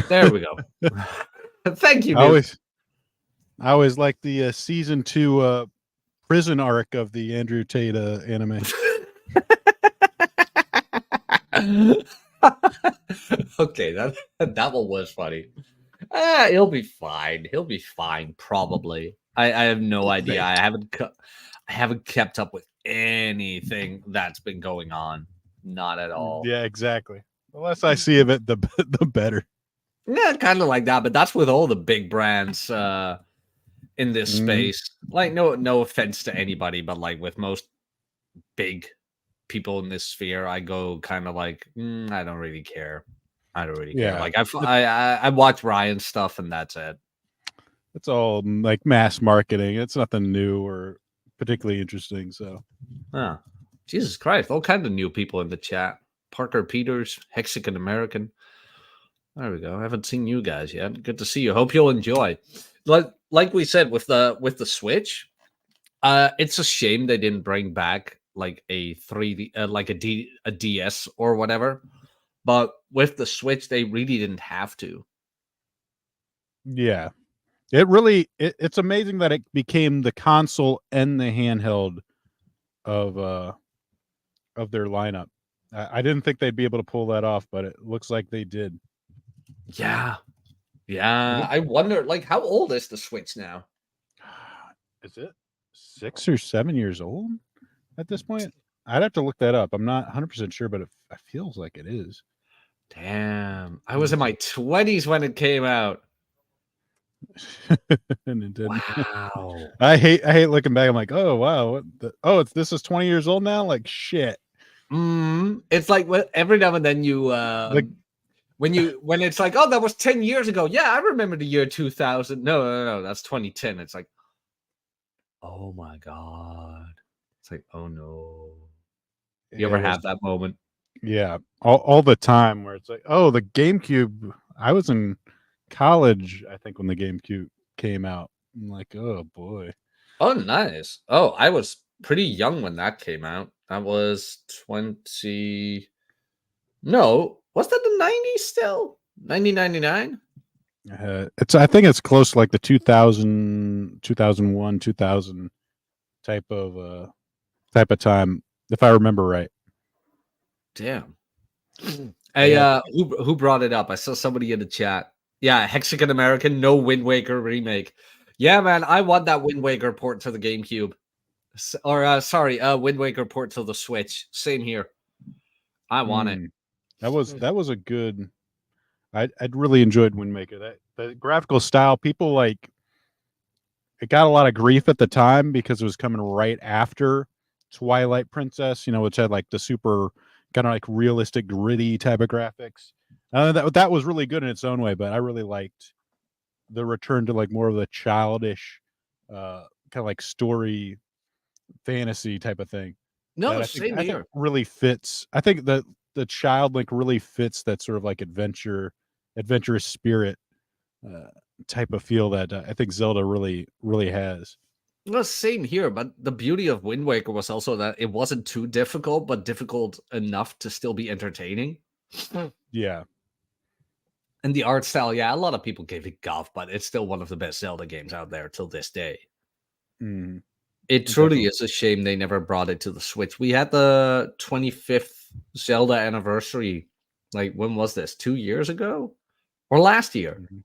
There we go. Thank you, I Noob. always, I always like the season 2 prison arc of the Andrew Tate anime. Okay, that one was funny. He'll be fine. He'll be fine, probably. I have no idea. They, I haven't kept up with anything that's been going on. Not at all. yeah, exactly. The less I see of it, the the better. Yeah, kind of like that, but that's with all the big brands in this Mhm. space. Like, no offense to anybody, but like with most big people in this sphere, I go kind of like, I don't really care. I don't really care. Yeah, Like I watch Ryan's stuff and that's it. it's all like mass marketing. It's nothing new or particularly interesting. So Huh. Jesus Christ, all kinds of new people in the chat. Parker Peters, Mexican American. There we go. I haven't seen you guys yet. Good to see you. Hope you'll enjoy. Like we said with the Switch, it's a shame they didn't bring back like a 3D like a DS or whatever. But with the Switch, they really didn't have to. yeah, it's amazing that it became the console and the handheld of uh of their lineup. I didn't think they'd be able to pull that off, but it looks like they did. Yeah. And Yeah. I wonder, like, how old is the Switch now? is it 6 or 7 years old at this point? I'd have to look that up. I'm not 100% sure, but it feels like it is. Damn. I was in my 20s when it came out. And it didn't. Wow. I hate looking back. I'm like, oh wow, this is 20 years old now. Like shit. It's like every now and then you Like when it's like, oh, that was 10 years ago. Yeah, I remember the year 2000. No, that's 2010. It's like, oh my god. It's like, oh no. You it ever was have that moment? yeah, all the time where it's like, oh, the GameCube. I was in college, I think, when the GameCube came out. I'm like, oh boy. Oh, nice. Oh, I was pretty young when that came out. That was 20. No, was that the 90s still? 1999? It's I think it's close to like the 2000, 2001, 2000 type of time, if I remember right. Damn. They Hey, had who brought it up? I saw somebody in the chat. Yeah, Mexican American, no Wind Waker remake. Yeah, man, I want that Wind Waker port to the GameCube. Sorry, Wind Waker port to the Switch. Same here. I want it. mm, that was a good. I'd really enjoyed Wind Maker. That the graphical style, people like it got a lot of grief at the time because it was coming right after Twilight Princess, which had like the super kind of like realistic, gritty type of graphics. That was really good in its own way, but I really liked the return to like more of the childish, kind of like story fantasy type of thing that No, I think same I think here. really fits. I think that the child like really fits that sort of like adventurous spirit uh, type of feel that I think Zelda really has. No, same here. But the beauty of Wind Waker was also that it wasn't too difficult, but difficult enough to still be entertaining. Yeah. And the art style, yeah, a lot of people gave it guff, but it's still one of the best Zelda games out there till this day. Mm, It truly definitely. is a shame they never brought it to the Switch. We had the 25th Zelda anniversary. Like, when was this? 2 years ago? Or last year? Mhm.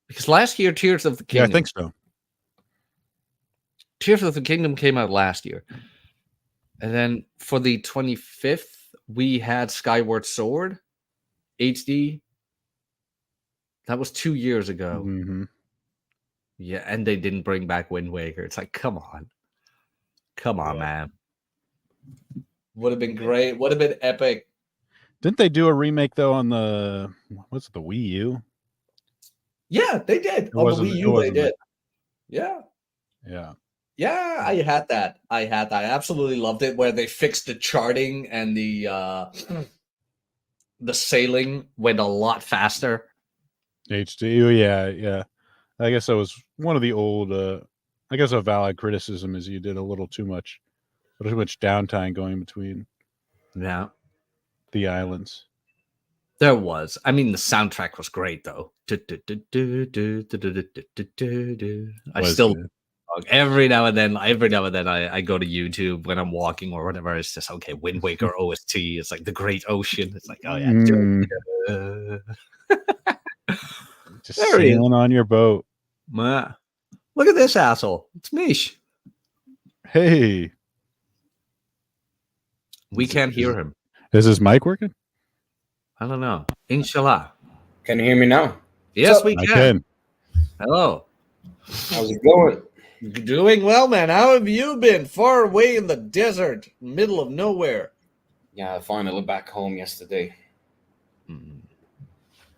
Because last year, Tears of the Yeah, I think Kingdom. so. Tears of the Kingdom came out last year. And then for the 25th, we had Skyward Sword HD. That was 2 years ago. Hmm. Yeah, and they didn't bring back Wind Waker. It's like, come on. Come on, Yeah. man. Would have been great. Would have been epic. Didn't they do a remake though on the what's it, the Wii U? Yeah, they did. It On the wasn't. Wii It U, they wasn't that. did. Yeah. Yeah. Yeah, I had that. I had that. I absolutely loved it where they fixed the charting and the sailing went a lot faster. HD. Oh, yeah. Yeah. I guess that was one of the old. I guess a valid criticism is you did a little too much downtime going between Yeah. the islands. There was. I mean, the soundtrack was great though. I Was still good. every now and then, I go to YouTube when I'm walking or whatever. It's just okay. Wind Waker OST. It's like the Great Ocean. It's like, oh yeah. Just There he is. sailing on your boat. Ma. Look at this asshole. It's Mish. Hey, We can't hear him. is his mic working? I don't know. Inshallah. Can you hear me now? Yes, up? we I can. can. Hello. How's it going? Doing well, man. How have you been? Far away in the desert, middle of nowhere. Yeah, finally back home yesterday. Mm.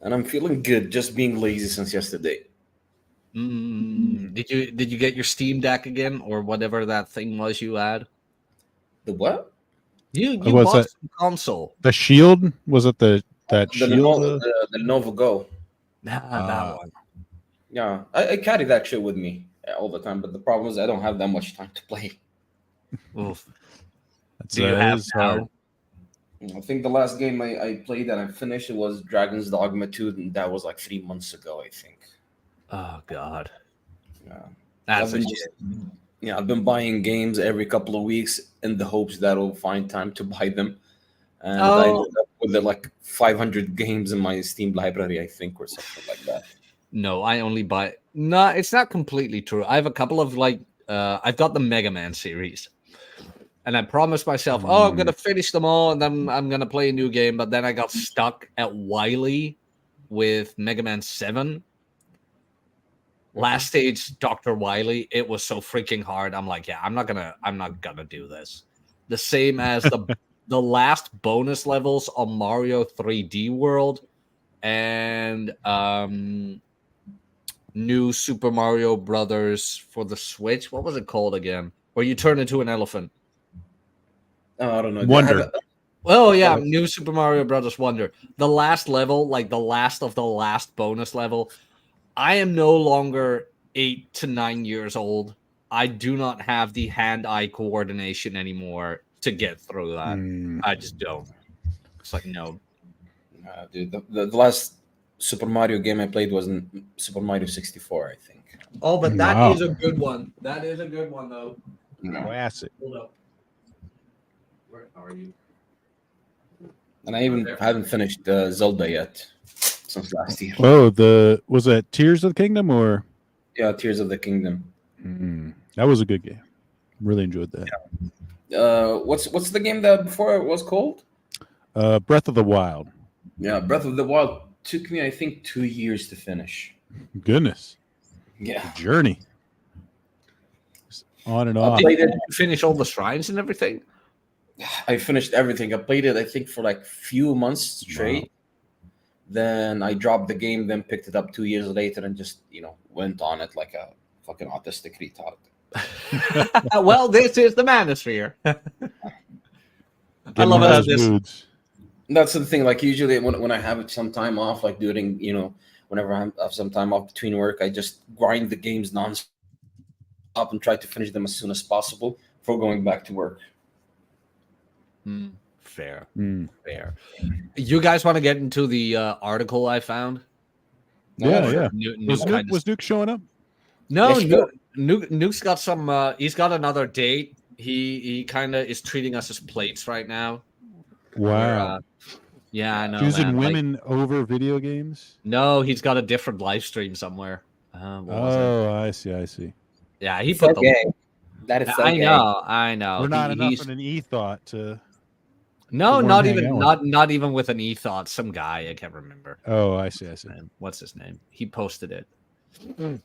And I'm feeling good, just being lazy since yesterday. Did you get your Steam Deck again, or whatever that thing was you had? The what? You Was bought it some console. the shield? Was it that The shield? Lenovo Go. That one. Yeah, I carry that shit with me all the time, but the problem is I don't have that much time to play. Oof. That's, Do you have is now? hard. I think the last game I played and I finished it was Dragon's Dogma 2, and that was like 3 months ago, I think. Oh God. Yeah. That's I've been I've been buying games every couple of weeks in the hopes that I'll find time to buy them. And I ended up with like 500 games in my Steam library, I think, or something like that. No, I only buy. No, it's not completely true. I have a couple of I've got the Mega Man series, and I promised myself, I'm gonna finish them all, and then I'm gonna play a new game. But then I got stuck at Wily with Mega Man 7. Last stage, Dr. Wily. It was so freaking hard. I'm like, yeah, I'm not gonna do this. The same as the last bonus levels on Mario 3D World and new Super Mario Brothers for the Switch. What was it called again? Where you turn into an elephant. Oh, I don't know. Wonder. Oh yeah, new Super Mario Brothers Wonder. The last level, like the last of the last bonus level. I am no longer 8 to 9 years old. I do not have the hand-eye coordination anymore to get through that. I just don't. It's like, no. Dude, the last Super Mario game I played was in Super Mario 64, I think. Oh, but that Wow. is a good one. That is a good one, though. Classic. Hold up. Where are you? And I even haven't finished Zelda yet since last year. Oh, was that Tears of the Kingdom or? Yeah, Tears of the Kingdom. That was a good game. Really enjoyed that. Yeah. What's the game that before it was called? Breath of the Wild. Yeah, Breath of the Wild took me, I think, 2 years to finish. Goodness. Yeah. Journey. Just on and I off. played it. Did you finish all the shrines and everything? I finished everything. I played it, I think, for like few months straight. Wow. Then I dropped the game, then picked it up 2 years later and just, went on it like a fucking autistic retard. Well, this is the Manosphere. I love it. Moods. That's the thing. Like usually when I have some time off, like during, whenever I have some time off between work, I just grind the games non-stop and try to finish them as soon as possible before going back to work. Fair. Fair. You guys want to get into the article I found? Yeah. Nuke was Nuke showing up? No, Yes, Nuke's got some. He's got another date. He kind of is treating us as plates right now. Wow. Yeah, I know. Choosing women over video games? No, he's got a different live stream somewhere. I see. Yeah, he put the. Gay. That is so I gay. know. We're not enough in an e-thought to. No, not even with an e-thought. Some guy, I can't remember. Oh, I see. What's his name? He posted it.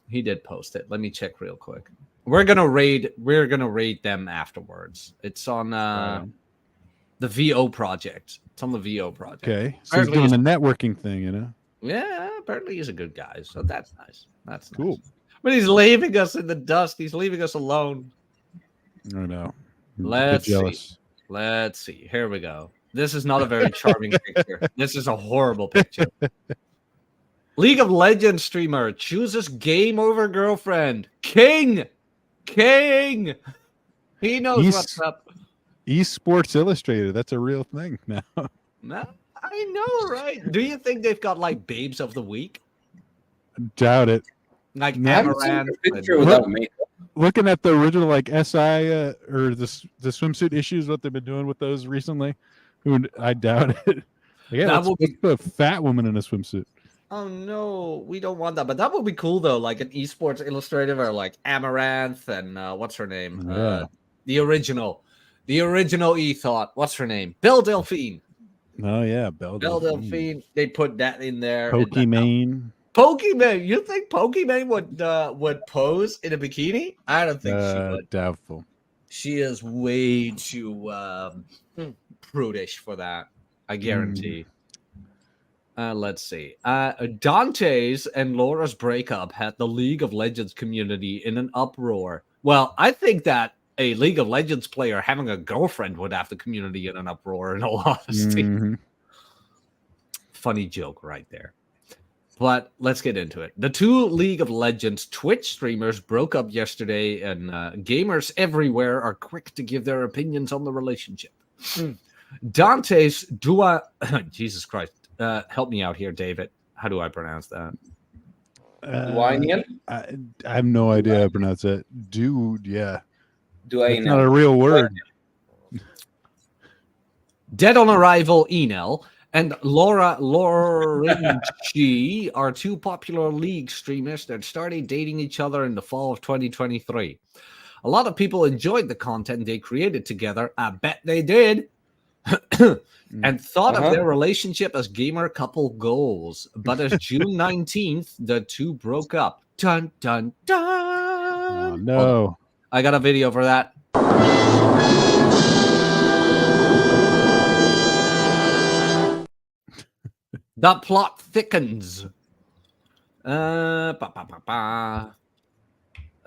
He did post it. Let me check real quick. We're gonna raid them afterwards. It's on the VO project. It's on the VO project. Okay. So he's doing the networking thing, Yeah, apparently he's a good guy. So that's nice. That's cool. Nice. But he's leaving us in the dust. He's leaving us alone. I know. Let's see. Here we go. This is not a very charming picture. This is a horrible picture. League of Legends streamer chooses game over girlfriend. King. He knows what's up. Esports Illustrated. That's a real thing now. No, I know, right? Do you think they've got like babes of the week, Doubt it. like No. I haven't seen Amaranth? the picture and- without makeup. Looking at the original like SI or the swimsuit issues, what they've been doing with those recently, I doubt it. Yeah, That let's will be- put a fat woman in a swimsuit. Oh no, we don't want that. But that would be cool though, like an esports illustrative or like Amaranth and what's her name? Yeah. The original E-Thought. What's her name? Belle Delphine. Oh yeah, Belle Delphine. They put that in there. Pokimane. Pokimane. You think Pokimane would pose in a bikini? I don't think she would. Doubtful. She is way too prudish for that. I guarantee. Let's see. Dante's and Laura's breakup had the League of Legends community in an uproar. Well, I think that a League of Legends player having a girlfriend would have the community in an uproar, in all honesty. Mhm. Funny joke right there. But let's get into it. The two League of Legends Twitch streamers broke up yesterday, and gamers everywhere are quick to give their opinions on the relationship. Dante's Dua... Jesus Christ. Help me out here, David. How do I pronounce that? Duanian? I have no idea how to pronounce it. Dude, yeah. It's not a Duanian. real word. Dead on Arrival Enel and Laura Laurenci are two popular League streamers that started dating each other in the fall of 2023. A lot of people enjoyed the content they created together. I bet they did. And thought of their relationship as gamer couple goals. But as June 19th, the two broke up. Dun, dun, dun. Oh, no. I got a video for that. The plot thickens.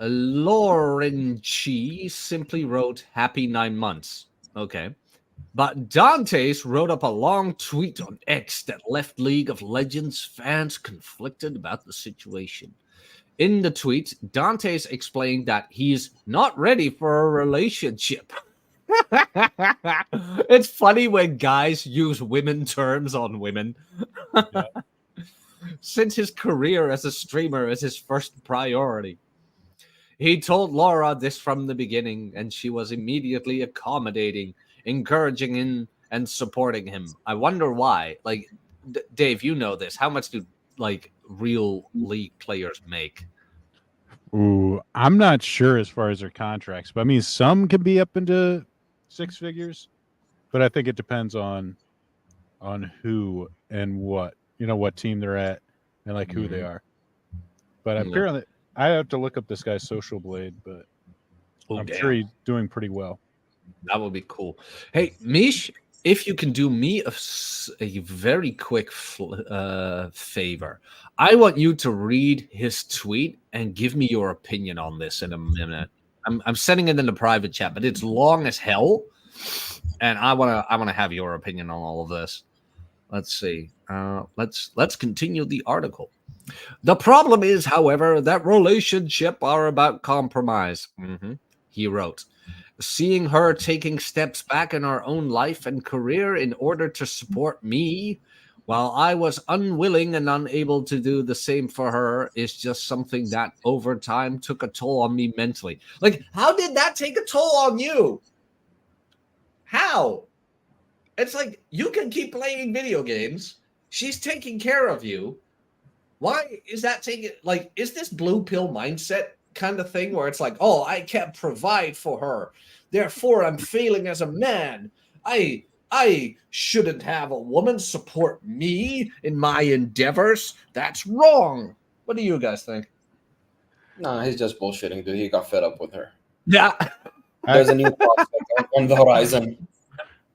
Laurenci simply wrote happy 9 months. Okay. But Dante's wrote up a long tweet on X that left League of Legends fans conflicted about the situation. In the tweet, Dante's explained that he's not ready for a relationship. It's funny when guys use women terms on women. Yeah. Since his career as a streamer is his first priority. He told Laura this from the beginning, and she was immediately accommodating, encouraging him, and supporting him. I wonder why. Like, Dave, you know this. How much do like real League players make? Ooh, I'm not sure as far as their contracts, but I mean, some can be up into 6 figures, but I think it depends on who and what, what team they're at and like who they are. But apparently, I have to look up this guy's Social Blade, but I'm sure he's doing pretty well. That would be cool. Hey, Mish, if you can do me a very quick favor, I want you to read his tweet and give me your opinion on this in a minute. I'm sending it in the private chat, but it's long as hell, and I wanna have your opinion on all of this. Let's see. Let's continue the article. The problem is, however, that relationships are about compromise. He wrote. Seeing her taking steps back in her own life and career in order to support me, while I was unwilling and unable to do the same for her, is just something that over time took a toll on me mentally. Like, how did that take a toll on you? How? It's like, you can keep playing video games. She's taking care of you. Why is that taking, like, is this blue pill mindset kind of thing where it's like, oh, I can't provide for her, therefore I'm failing as a man. I shouldn't have a woman support me in my endeavors. That's wrong. What do you guys think? No, he's just bullshitting, dude. He got fed up with her. Yeah. There's a new prospect on the horizon.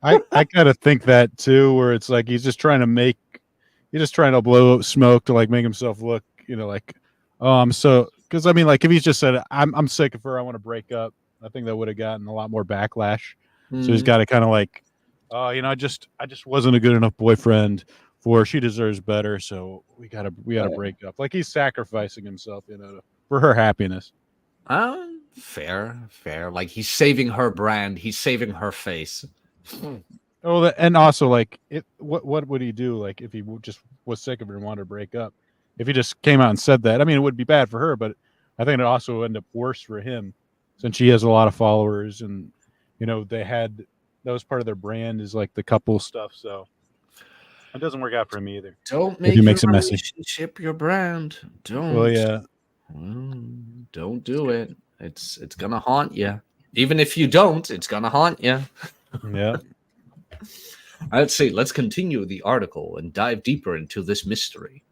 I kind of think that too, where it's like he's just trying to blow smoke to like make himself look, like, oh, I'm so, because I mean, like if he's just said, I'm sick of her, I want to break up, I think that would have gotten a lot more backlash. So he's got to kind of like, oh, I just wasn't a good enough boyfriend for her. She deserves better, so we gotta break up. Like he's sacrificing himself, for her happiness. Fair. Like he's saving her brand, he's saving her face. Oh, and also like, what would he do? Like, if he just was sick of her and wanted to break up, if he just came out and said that, I mean, it would be bad for her, but I think it also would end up worse for him, since she has a lot of followers, and that was part of their brand is like the couple stuff. So it doesn't work out for him either. Don't If make he your makes it messy. relationship your brand. Well, Don't. yeah, Don't do it. It's gonna haunt you. Even if you don't, it's gonna haunt you. yeah. Let's see. Let's continue the article and dive deeper into this mystery.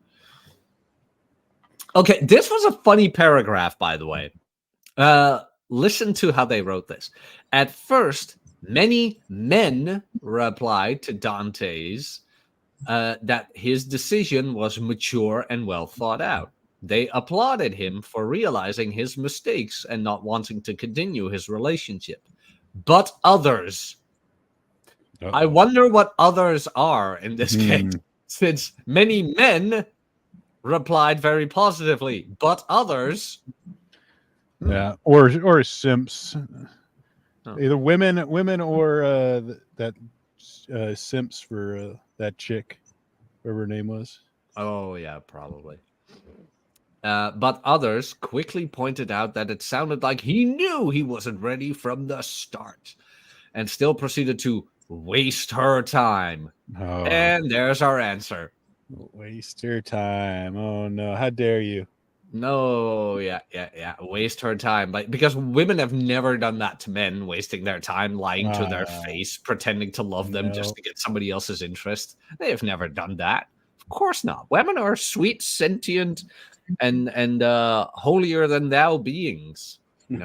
Okay, this was a funny paragraph, by the way. Listen to how they wrote this. At first, many men replied to Dante's that his decision was mature and well thought out. They applauded him for realizing his mistakes and not wanting to continue his relationship. But others, I wonder what others are in this case, since many men replied very positively, but others. Yeah, or simps, Oh. either women or that simps for that chick, whatever her name was. Oh, yeah, probably. But others quickly pointed out that it sounded like he knew he wasn't ready from the start and still proceeded to waste her time. Oh, And there's our answer. waste your time. Oh no, how dare you? No, yeah. Waste her time. Because women have never done that to men, wasting their time, lying to their face, pretending to love them just to get somebody else's interest. They have never done that. Of course not. Women are sweet, sentient, and holier than thou beings. They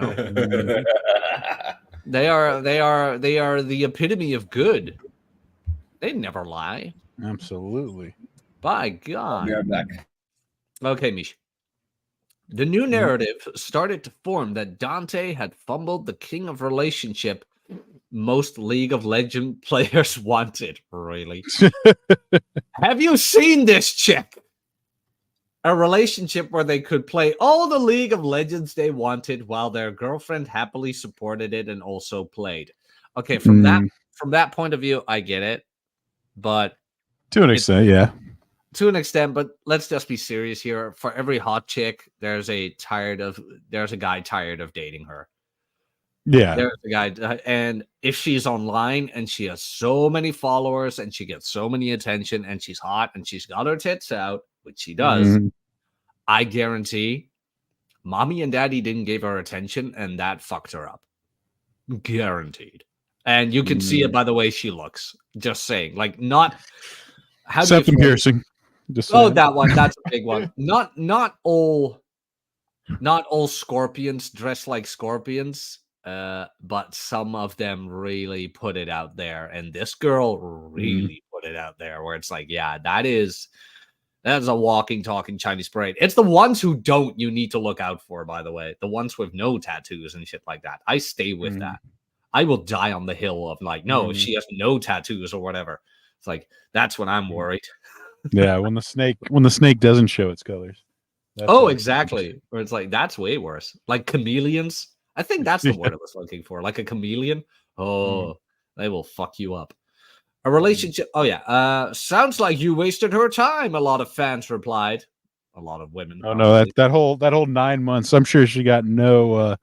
are the epitome of good. They never lie. Absolutely. By God. We are back. Okay, Mish. The new narrative started to form that Dante had fumbled the king of relationship most League of Legends players wanted. Really? Have you seen this chick? A relationship where they could play all the League of Legends they wanted while their girlfriend happily supported it and also played. Okay, from that point of view, I get it. But to an extent, yeah. To an extent, but let's just be serious here. For every hot chick, there's a guy tired of dating her. Yeah. There's a guy, and if she's online and she has so many followers and she gets so many attention and she's hot and she's got her tits out, which she does, I guarantee mommy and daddy didn't give her attention and that fucked her up. Guaranteed. And you can see it by the way she looks. Just saying. Like, not how septum piercing. Just saying. That one. That's a big one. Not all scorpions dress like scorpions. But some of them really put it out there, and this girl really put it out there where it's like, yeah, that's a walking, talking Chinese parade. It's the ones who don't you need to look out for, by the way. The ones with no tattoos and shit like that. I stay with that. I will die on the hill of like, no, if she has no tattoos or whatever. It's like, that's when I'm worried. Yeah, when the snake doesn't show its colors. Exactly. Where it's like, that's way worse. Like chameleons. I think that's the word I was looking for. Like a chameleon. Oh, they will fuck you up. A relationship. Oh, yeah. Sounds like you wasted her time. A lot of fans replied. A lot of women. Oh, no, that whole 9 months. I'm sure she got no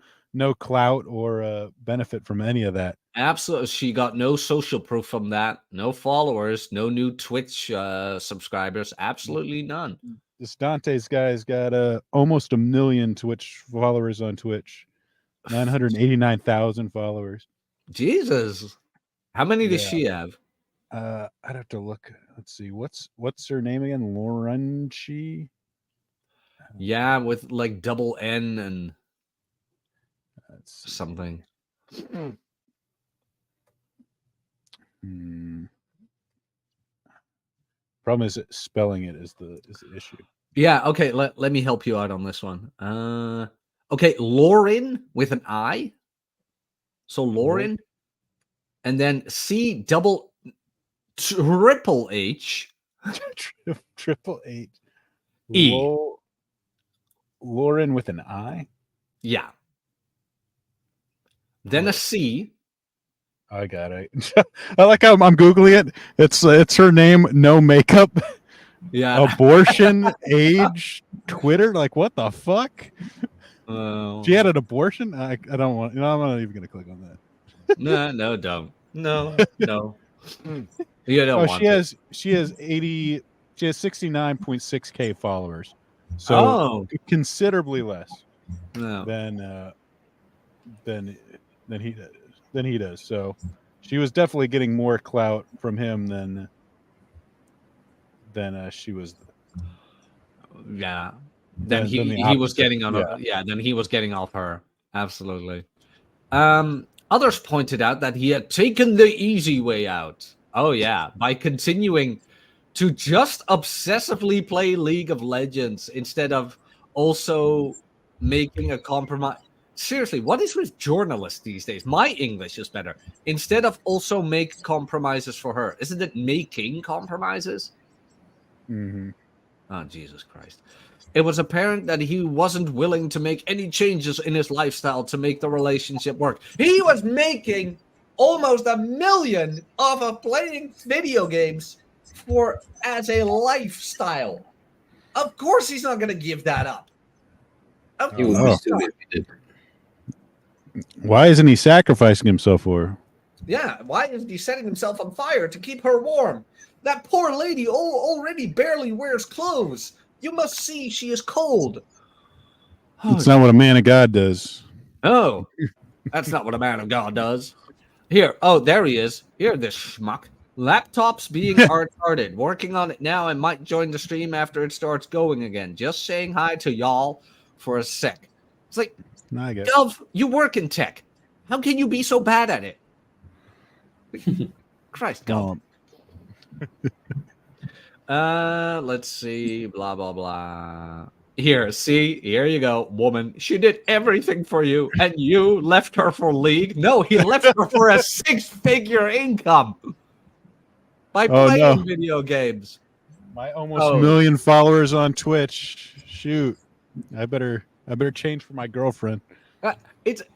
clout or benefit from any of that. Absolutely. She got no social proof from that. No followers. No new Twitch subscribers. Absolutely none. This Dante's guy's got almost 1 million Twitch followers on Twitch. 989,000 followers. Jesus. How many does she have? I'd have to look. Let's see. What's her name again? Laurenchi? Yeah, with like double N and something. Problem is spelling it is the issue. Yeah, okay, let me help you out on this one. Okay, Lauren with an I. So Lauren, and then C double triple H. Triple H. E. Lauren with an I? Yeah. Then a C. I got it. I like how I'm googling it. It's her name. No makeup. Yeah. Abortion. Age. Twitter. Like what the fuck? She had an abortion. I don't want. I'm not even gonna click on that. No, don't. No. You don't Oh, want to. she has 80. She has 69.6K followers. So Oh, considerably less no. than than than he does. So she was definitely getting more clout from him than she was. Yeah. Then Than the he was opposite. getting on then he was getting off her. Absolutely. Others pointed out that he had taken the easy way out. Oh yeah, by continuing to just obsessively play League of Legends instead of also making a compromise. Seriously, what is with journalists these days? My English is better. Instead of also make compromises for her, isn't it making compromises? Mm-hmm. Oh, Jesus Christ. It was apparent that he wasn't willing to make any changes in his lifestyle to make the relationship work. He was making almost $1 million off of playing video games for as a lifestyle. Of course he's not going to give that up. Of He would be course stupid not. if he did. Why isn't he sacrificing himself for her? Yeah, why is he setting himself on fire to keep her warm? That poor lady already barely wears clothes. You must see she is cold. It's not what a man of God does. Oh, that's not what a man of God does. Here, oh, there he is. Here, this schmuck. Laptop's being retarded. Working on it now and might join the stream after it starts going again. Just saying hi to y'all for a sec. It's like, I guess. Dove, you work in tech. How can you be so bad at it? Christ, Gov. Let's see. Blah, blah, blah. Here, see, here you go, woman. She did everything for you, and you left her for League. No, he left her for a 6-figure income by playing video games. My almost million followers on Twitch. Shoot, I better change for my girlfriend.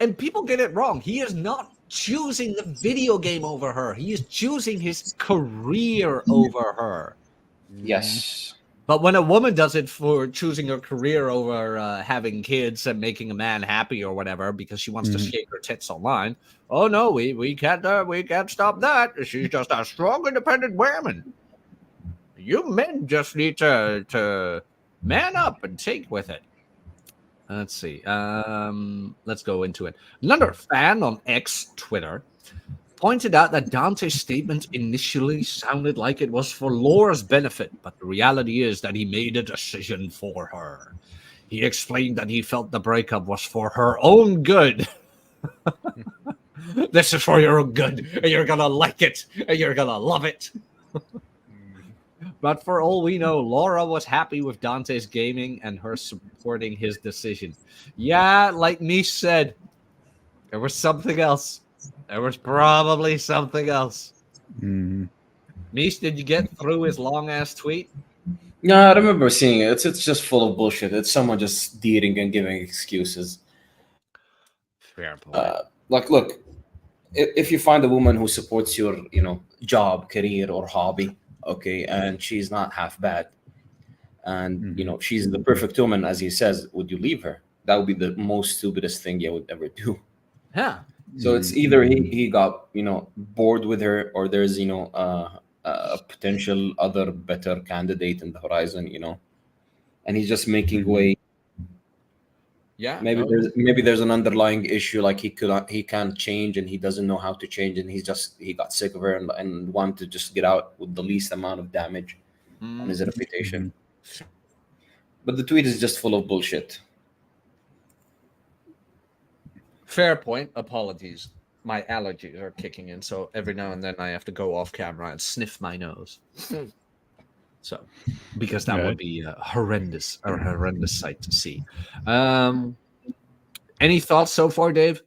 And people get it wrong. He is not choosing the video game over her. He is choosing his career over her. Yes. But when a woman does it for choosing her career over having kids and making a man happy or whatever because she wants to shake her tits online, oh no, we can't stop that. She's just a strong, independent woman. You men just need to man up and take with it. Let's see. Let's go into it. Another fan on X Twitter pointed out that Dante's statement initially sounded like it was for Laura's benefit, but the reality is that he made a decision for her. He explained that he felt the breakup was for her own good. This is for your own good, and you're gonna like it, and you're gonna love it. But for all we know, Laura was happy with Dante's gaming and her supporting his decision. Yeah, like Niche said, there was something else. There was probably something else. Niche, did you get through his long-ass tweet? No, I remember seeing it. It's just full of bullshit. It's someone just dealing and giving excuses. Fair point. Look, if you find a woman who supports your, job, career, or hobby, okay, and she's not half bad, and she's the perfect woman, as he says, would you leave her? That would be the most stupidest thing you would ever do. Yeah. So it's either he got bored with her, or there's a potential other better candidate in the horizon, and he's just making way. Yeah. Maybe there's an underlying issue, like he can't change and he doesn't know how to change, and he got sick of her and wanted to just get out with the least amount of damage on his reputation. But the tweet is just full of bullshit. Fair point. Apologies. My allergies are kicking in, so every now and then I have to go off camera and sniff my nose. So, because that would be a horrendous sight to see. Any thoughts so far, Dave?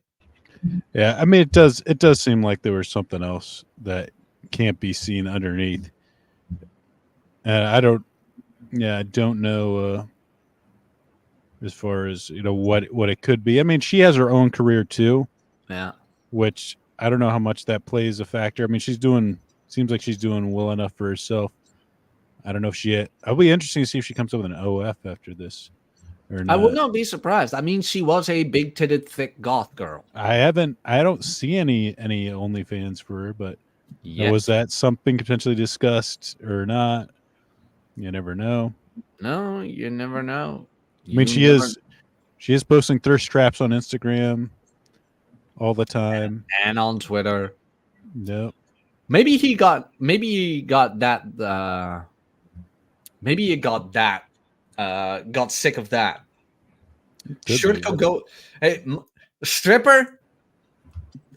Yeah, I mean, it does seem like there was something else that can't be seen underneath. I don't know as far as what it could be. I mean, she has her own career too. Yeah. Which I don't know how much that plays a factor. I mean, seems like she's doing well enough for herself. I don't know if I'll be interesting to see if she comes up with an OF after this or I not. would not be surprised. I mean, she was a big-titted, thick goth girl. I don't see any OnlyFans for her, but Yet. was that something potentially discussed or not? You never know. No, you never know. I mean, she is posting thirst traps on Instagram all the time and on Twitter. Yep. Maybe he got that. Maybe he got that. Got sick of that. Should go. Hey, stripper.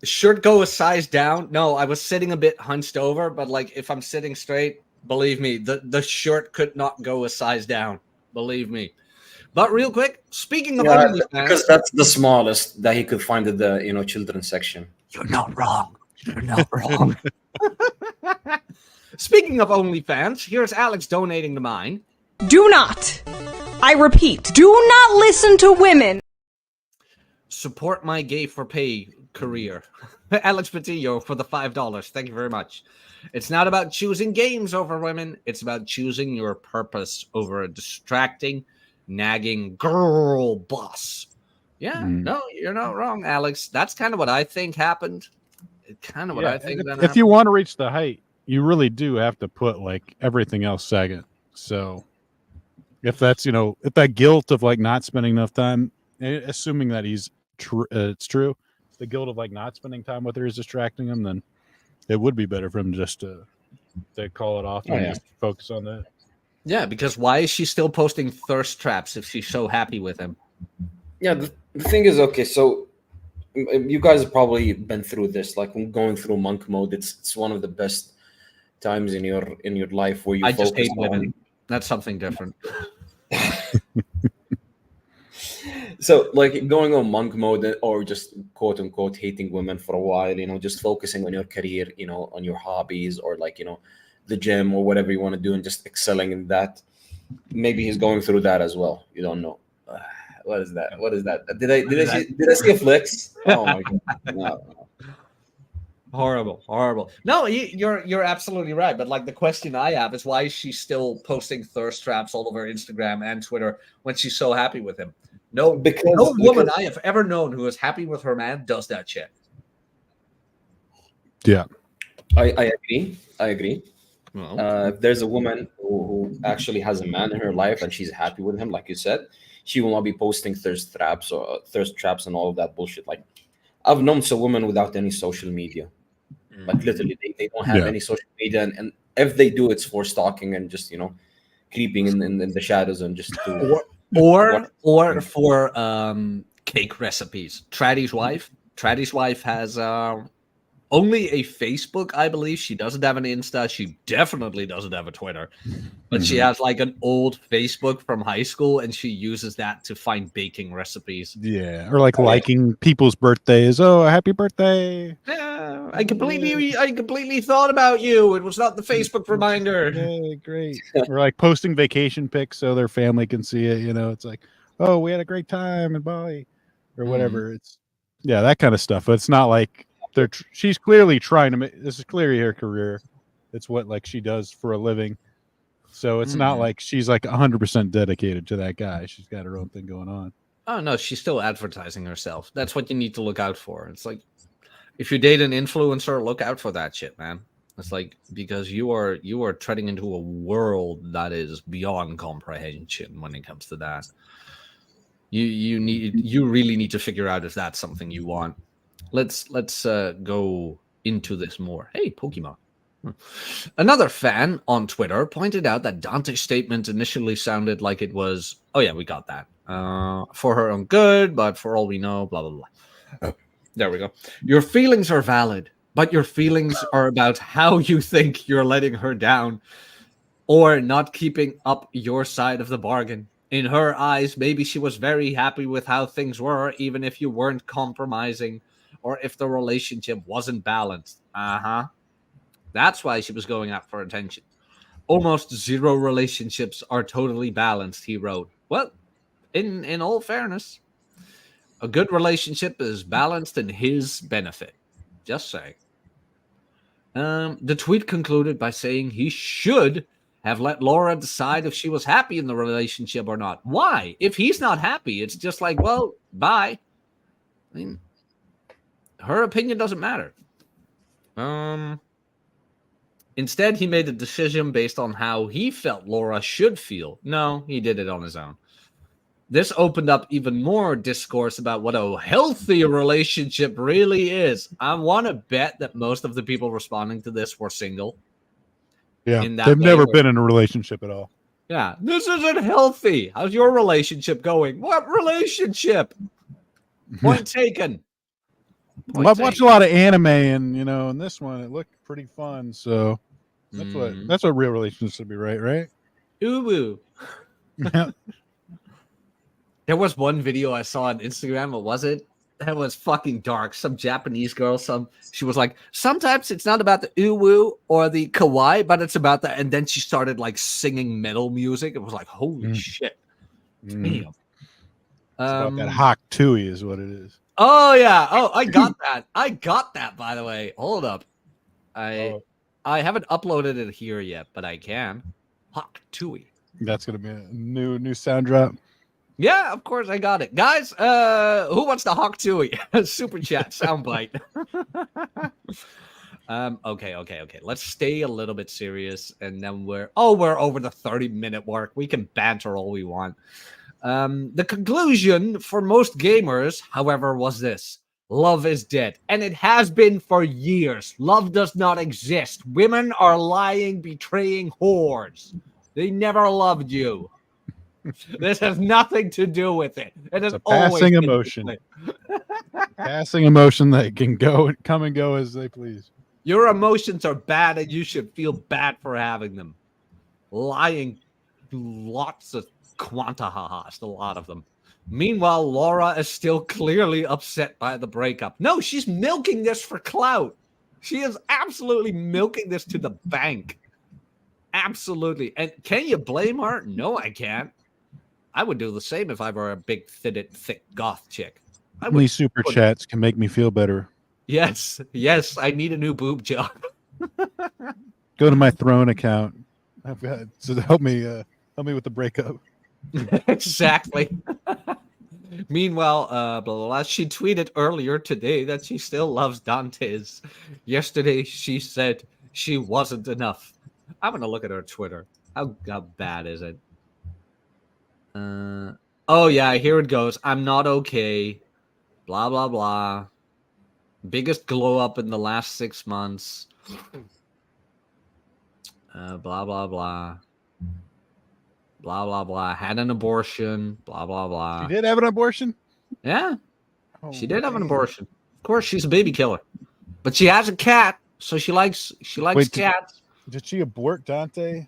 Should go a size down. No, I was sitting a bit hunched over, but like if I'm sitting straight, believe me, the shirt could not go a size down. Believe me. But real quick, speaking of OnlyFans, because that's the smallest that he could find at the children's section. You're not wrong. You're not wrong. Speaking of OnlyFans, here's Alex donating to mine. Do not, I repeat, do not listen to women. Support my gay for pay career. Alex Patillo for the $5. Thank you very much. It's not about choosing games over women. It's about choosing your purpose over a distracting, nagging girl boss. Yeah, no, you're not wrong, Alex. That's kind of what I think happened. Kind of what I think. If you want to reach the height, you really do have to put like everything else second. So if that's, if that guilt of like not spending enough time, assuming that it's true, the guilt of like not spending time with her is distracting him, then it would be better for him just to call it off and just focus on that. Yeah, because why is she still posting thirst traps if she's so happy with him? Yeah, the thing is, okay, so you guys have probably been through this, like going through monk mode. It's one of the best times in your life where you just focus hate women. That's something different. So like going on monk mode or just quote unquote hating women for a while, just focusing on your career, on your hobbies or like, the gym or whatever you want to do and just excelling in that. Maybe he's going through that as well. You don't know. What is that? Did I see a flex? Oh my god. No. Horrible. No, you're absolutely right. But like the question I have is why is she still posting thirst traps all over Instagram and Twitter when she's so happy with him? No woman I have ever known who is happy with her man does that shit. Yeah. I agree. Well, if there's a woman who actually has a man in her life and she's happy with him, like you said, she will not be posting thirst traps and all of that bullshit. Like I've known some women without any social media. Like literally they don't have any social media and if they do, it's for stalking and just creeping in the shadows and just or for cake recipes. Traddy's wife has only a Facebook, I believe. She doesn't have an Insta. She definitely doesn't have a Twitter. But she has like an old Facebook from high school, and she uses that to find baking recipes. Yeah, or like liking people's birthdays. Oh, happy birthday! Yeah, I completely thought about you. It was not the Facebook reminder. Yeah, great. Or like posting vacation pics so their family can see it. It's like, oh, we had a great time in Bali, or whatever. It's that kind of stuff. But it's not like she's clearly trying to make this is clearly her career. It's what like she does for a living. So it's not like she's like 100% dedicated to that guy. She's got her own thing going on. Oh no, she's still advertising herself. That's what you need to look out for. It's like if you date an influencer, look out for that shit, man. It's like because you are treading into a world that is beyond comprehension when it comes to that. You really need to figure out if that's something you want. Let's go into this more. Hey, Pokemon. Another fan on Twitter pointed out that Dante's statement initially sounded like it was, oh yeah, we got that. For her own good, but for all we know, blah, blah, blah. Oh, there we go. Your feelings are valid, but your feelings are about how you think you're letting her down or not keeping up your side of the bargain. In her eyes, maybe she was very happy with how things were, even if you weren't compromising or if the relationship wasn't balanced. That's why she was going out for attention. Almost zero relationships are totally balanced, he wrote. Well, in all fairness, a good relationship is balanced in his benefit. Just saying. The tweet concluded by saying he should have let Laura decide if she was happy in the relationship or not. Why? If he's not happy, it's just like, well, bye. I mean, her opinion doesn't matter. Instead, he made a decision based on how he felt Laura should feel. No, he did it on his own. This opened up even more discourse about what a healthy relationship really is. I want to bet that most of the people responding to this were single. Yeah, In that they've way never where- been in a relationship at all. Yeah, this isn't healthy. How's your relationship going? What relationship? Point taken. Point I've watched a taken. lot of anime, and in this one it looked pretty fun. So that's what real relationships should be, right? Ooh. Yeah. There was one video I saw on Instagram. What was it? That was fucking dark. Some Japanese girl. She was like, sometimes it's not about the woo or the kawaii, but it's about that. And then she started like singing metal music. It was like, holy shit. Damn. It's about that Hawk Tui is what it is. Oh yeah. Oh, I got that. I got that. By the way, hold up. I haven't uploaded it here yet, but I can. Hawk Tui. That's gonna be a new sound drop. Yeah, of course I got it. Guys, who wants the Hawk Tui? Super chat, soundbite. Okay. Let's stay a little bit serious, and then we're over the 30-minute mark. We can banter all we want. The conclusion for most gamers, however, was this. Love is dead, and it has been for years. Love does not exist. Women are lying, betraying whores. They never loved you. This has nothing to do with it. It has It's a always passing been emotion. this way. Passing emotion that can come and go as they please. Your emotions are bad, and you should feel bad for having them. Lying, lots of quantahahas, a lot of them. Meanwhile, Laura is still clearly upset by the breakup. No, she's milking this for clout. She is absolutely milking this to the bank. Absolutely. And can you blame her? No, I can't. I would do the same if I were a big, thick goth chick. These super chats can make me feel better. Yes, I need a new boob job. Go to my Throne account. I've got so help me with the breakup. Exactly. Meanwhile, blah, blah, blah, she tweeted earlier today that she still loves Dante's. Yesterday, she said she wasn't enough. I'm going to look at her Twitter. How bad is it? Oh, yeah, here it goes. I'm not okay. Blah, blah, blah. Biggest glow up in the last 6 months. Blah, blah, blah. Blah, blah, blah. Had an abortion. Blah, blah, blah. She did have an abortion? Yeah. Oh, She did have an abortion. Of course, she's a baby killer. But she has a cat, so she likes Wait, cats. Did she abort Dante?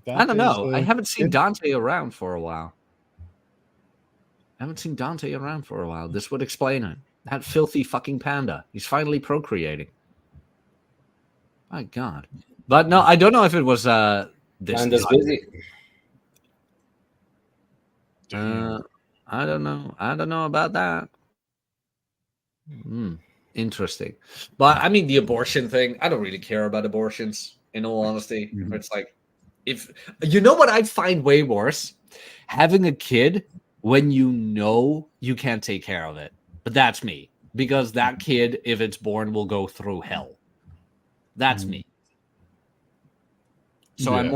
I don't know. Dante's, I haven't seen kid? Dante around for a while. This would explain it. That filthy fucking panda. He's finally procreating. My God. But no, I don't know if it was this. Panda's busy. I don't know. I don't know about that. Interesting. But I mean, the abortion thing, I don't really care about abortions, in all honesty. Mhm. It's like, if you know what I'd find way worse? Having a kid when you know you can't take care of it. But that's me. Because that kid, if it's born, will go through hell. That's me. So Yeah.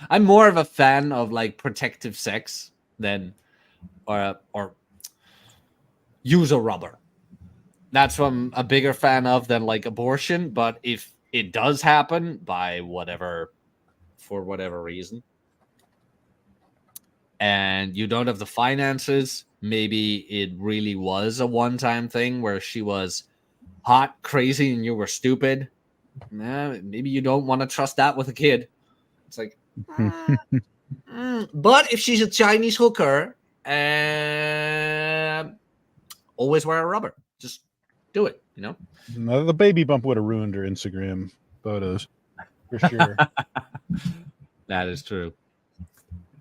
I'm more of a fan of like protective sex than or use a rubber. That's what I'm a bigger fan of than like abortion. But if it does happen for whatever reason, and you don't have the finances, maybe it really was a one-time thing where she was hot, crazy, and you were stupid. Maybe you don't want to trust that with a kid. It's like, but if she's a Chinese hooker, always wear a rubber. Just do it, you know? No, the baby bump would have ruined her Instagram photos for sure. That is true.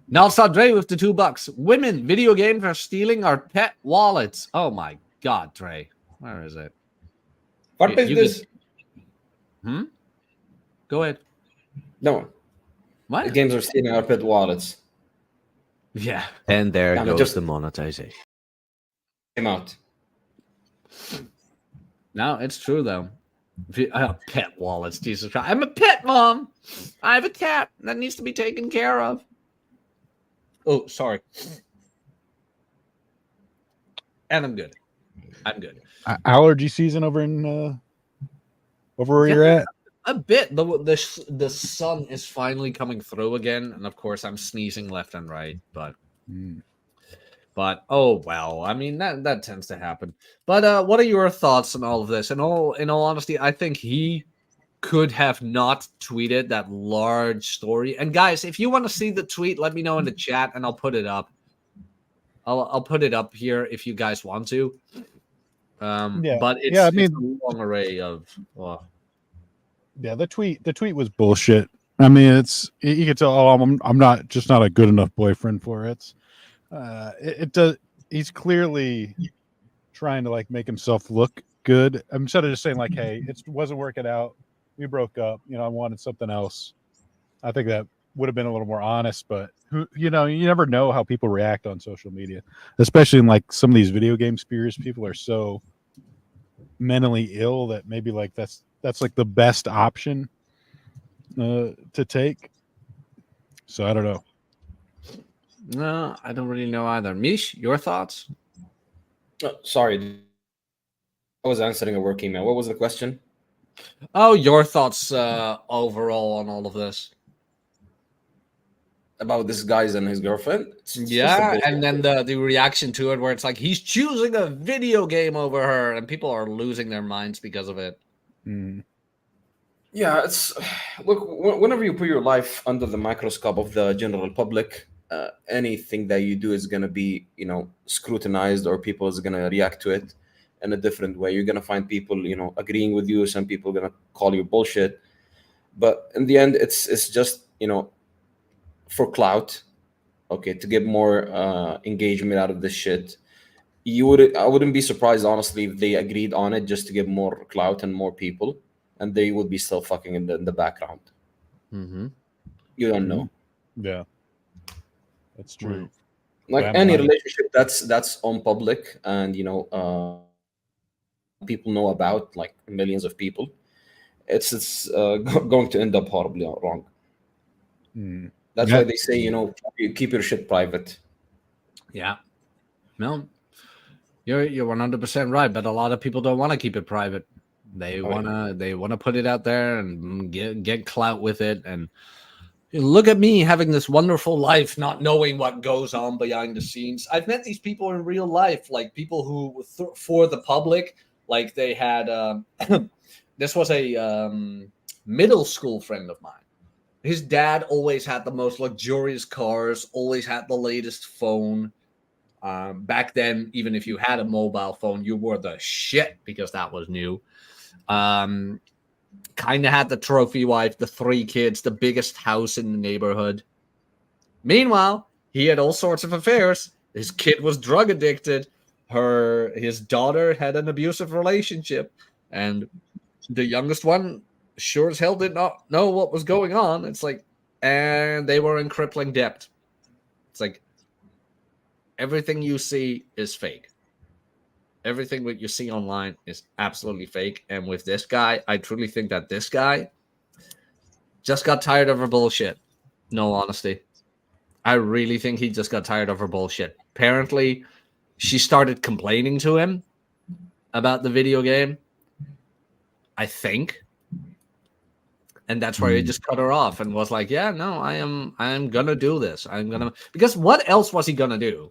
Now Dre with the $2. Women, video games are stealing our pet wallets. Oh my God, Dre. Where is it? What is You this? Go ahead. No, the What? games are stealing our pet wallets. Yeah. And there Damn it, goes just- the monetization. Came out. No, it's true though. Pet wallets, Jesus Christ. I'm a pet mom. I have a cat that needs to be taken care of. Oh, sorry. And I'm good. I'm good. Allergy season over in over where you're Yeah. at. A bit. The sun is finally coming through again, and of course I'm sneezing left and right, but oh well. I mean that tends to happen. But what are your thoughts on all of this? In all honesty, I think he could have not tweeted that large story. And guys, if you want to see the tweet, let me know in the chat and I'll put it up. I'll put it up here if you guys want to. Yeah. But it's, Yeah, I it's mean- a long array of Yeah, the tweet was bullshit. I mean, it's you can tell. Oh, I'm not a good enough boyfriend for it. It does. He's clearly trying to like make himself look good instead of just saying like, "Hey, it wasn't working out. We broke up. You know, I wanted something else." I think that would have been a little more honest. But you never know how people react on social media, especially in like some of these video game spheres. People are so mentally ill that maybe like that's like the best option to take. So I don't know. No, I don't really know either. Mish, your thoughts? Sorry, I was answering a work email. What was the question? Oh, your thoughts overall on all of this. About this guy's and his girlfriend? It's just a Yeah, bullshit. and then the reaction to it where it's like he's choosing a video game over her and people are losing their minds because of it. Yeah, it's look. Whenever you put your life under the microscope of the general public, anything that you do is gonna be, scrutinized, or people is gonna react to it in a different way. You're gonna find people, agreeing with you. Some people are gonna call you bullshit, but in the end, it's just for clout. Okay, to get more engagement out of this shit. I wouldn't be surprised, honestly, if they agreed on it just to get more clout and more people, and they would be still fucking in the background. Mm-hmm. You don't know. Yeah, that's true. Like Damn any right. relationship that's on public, and people know about, like millions of people, it's going to end up horribly wrong. That's Yeah. why they say, you keep your shit private. Yeah. No, you're 100% right, but a lot of people don't want to keep it private. They wanna put it out there and get clout with it. And look at me having this wonderful life, not knowing what goes on behind the scenes. I've met these people in real life, like people who for the public, like they had. This was a middle school friend of mine. His dad always had the most luxurious cars, always had the latest phone. Back then, even if you had a mobile phone, you were the shit because that was new. Kind of had the trophy wife, the 3 kids, the biggest house in the neighborhood. Meanwhile, he had all sorts of affairs. His kid was drug addicted. His daughter had an abusive relationship, and the youngest one sure as hell did not know what was going on. It's like, and they were in crippling debt. It's like everything you see is fake. Everything that you see online is absolutely fake. And with this guy, I truly think that this guy just got tired of her bullshit. No honesty. I really think he just got tired of her bullshit. Apparently, she started complaining to him about the video game, I think. And that's where he just cut her off and was like, yeah, no, I am gonna do this. Because what else was he gonna do?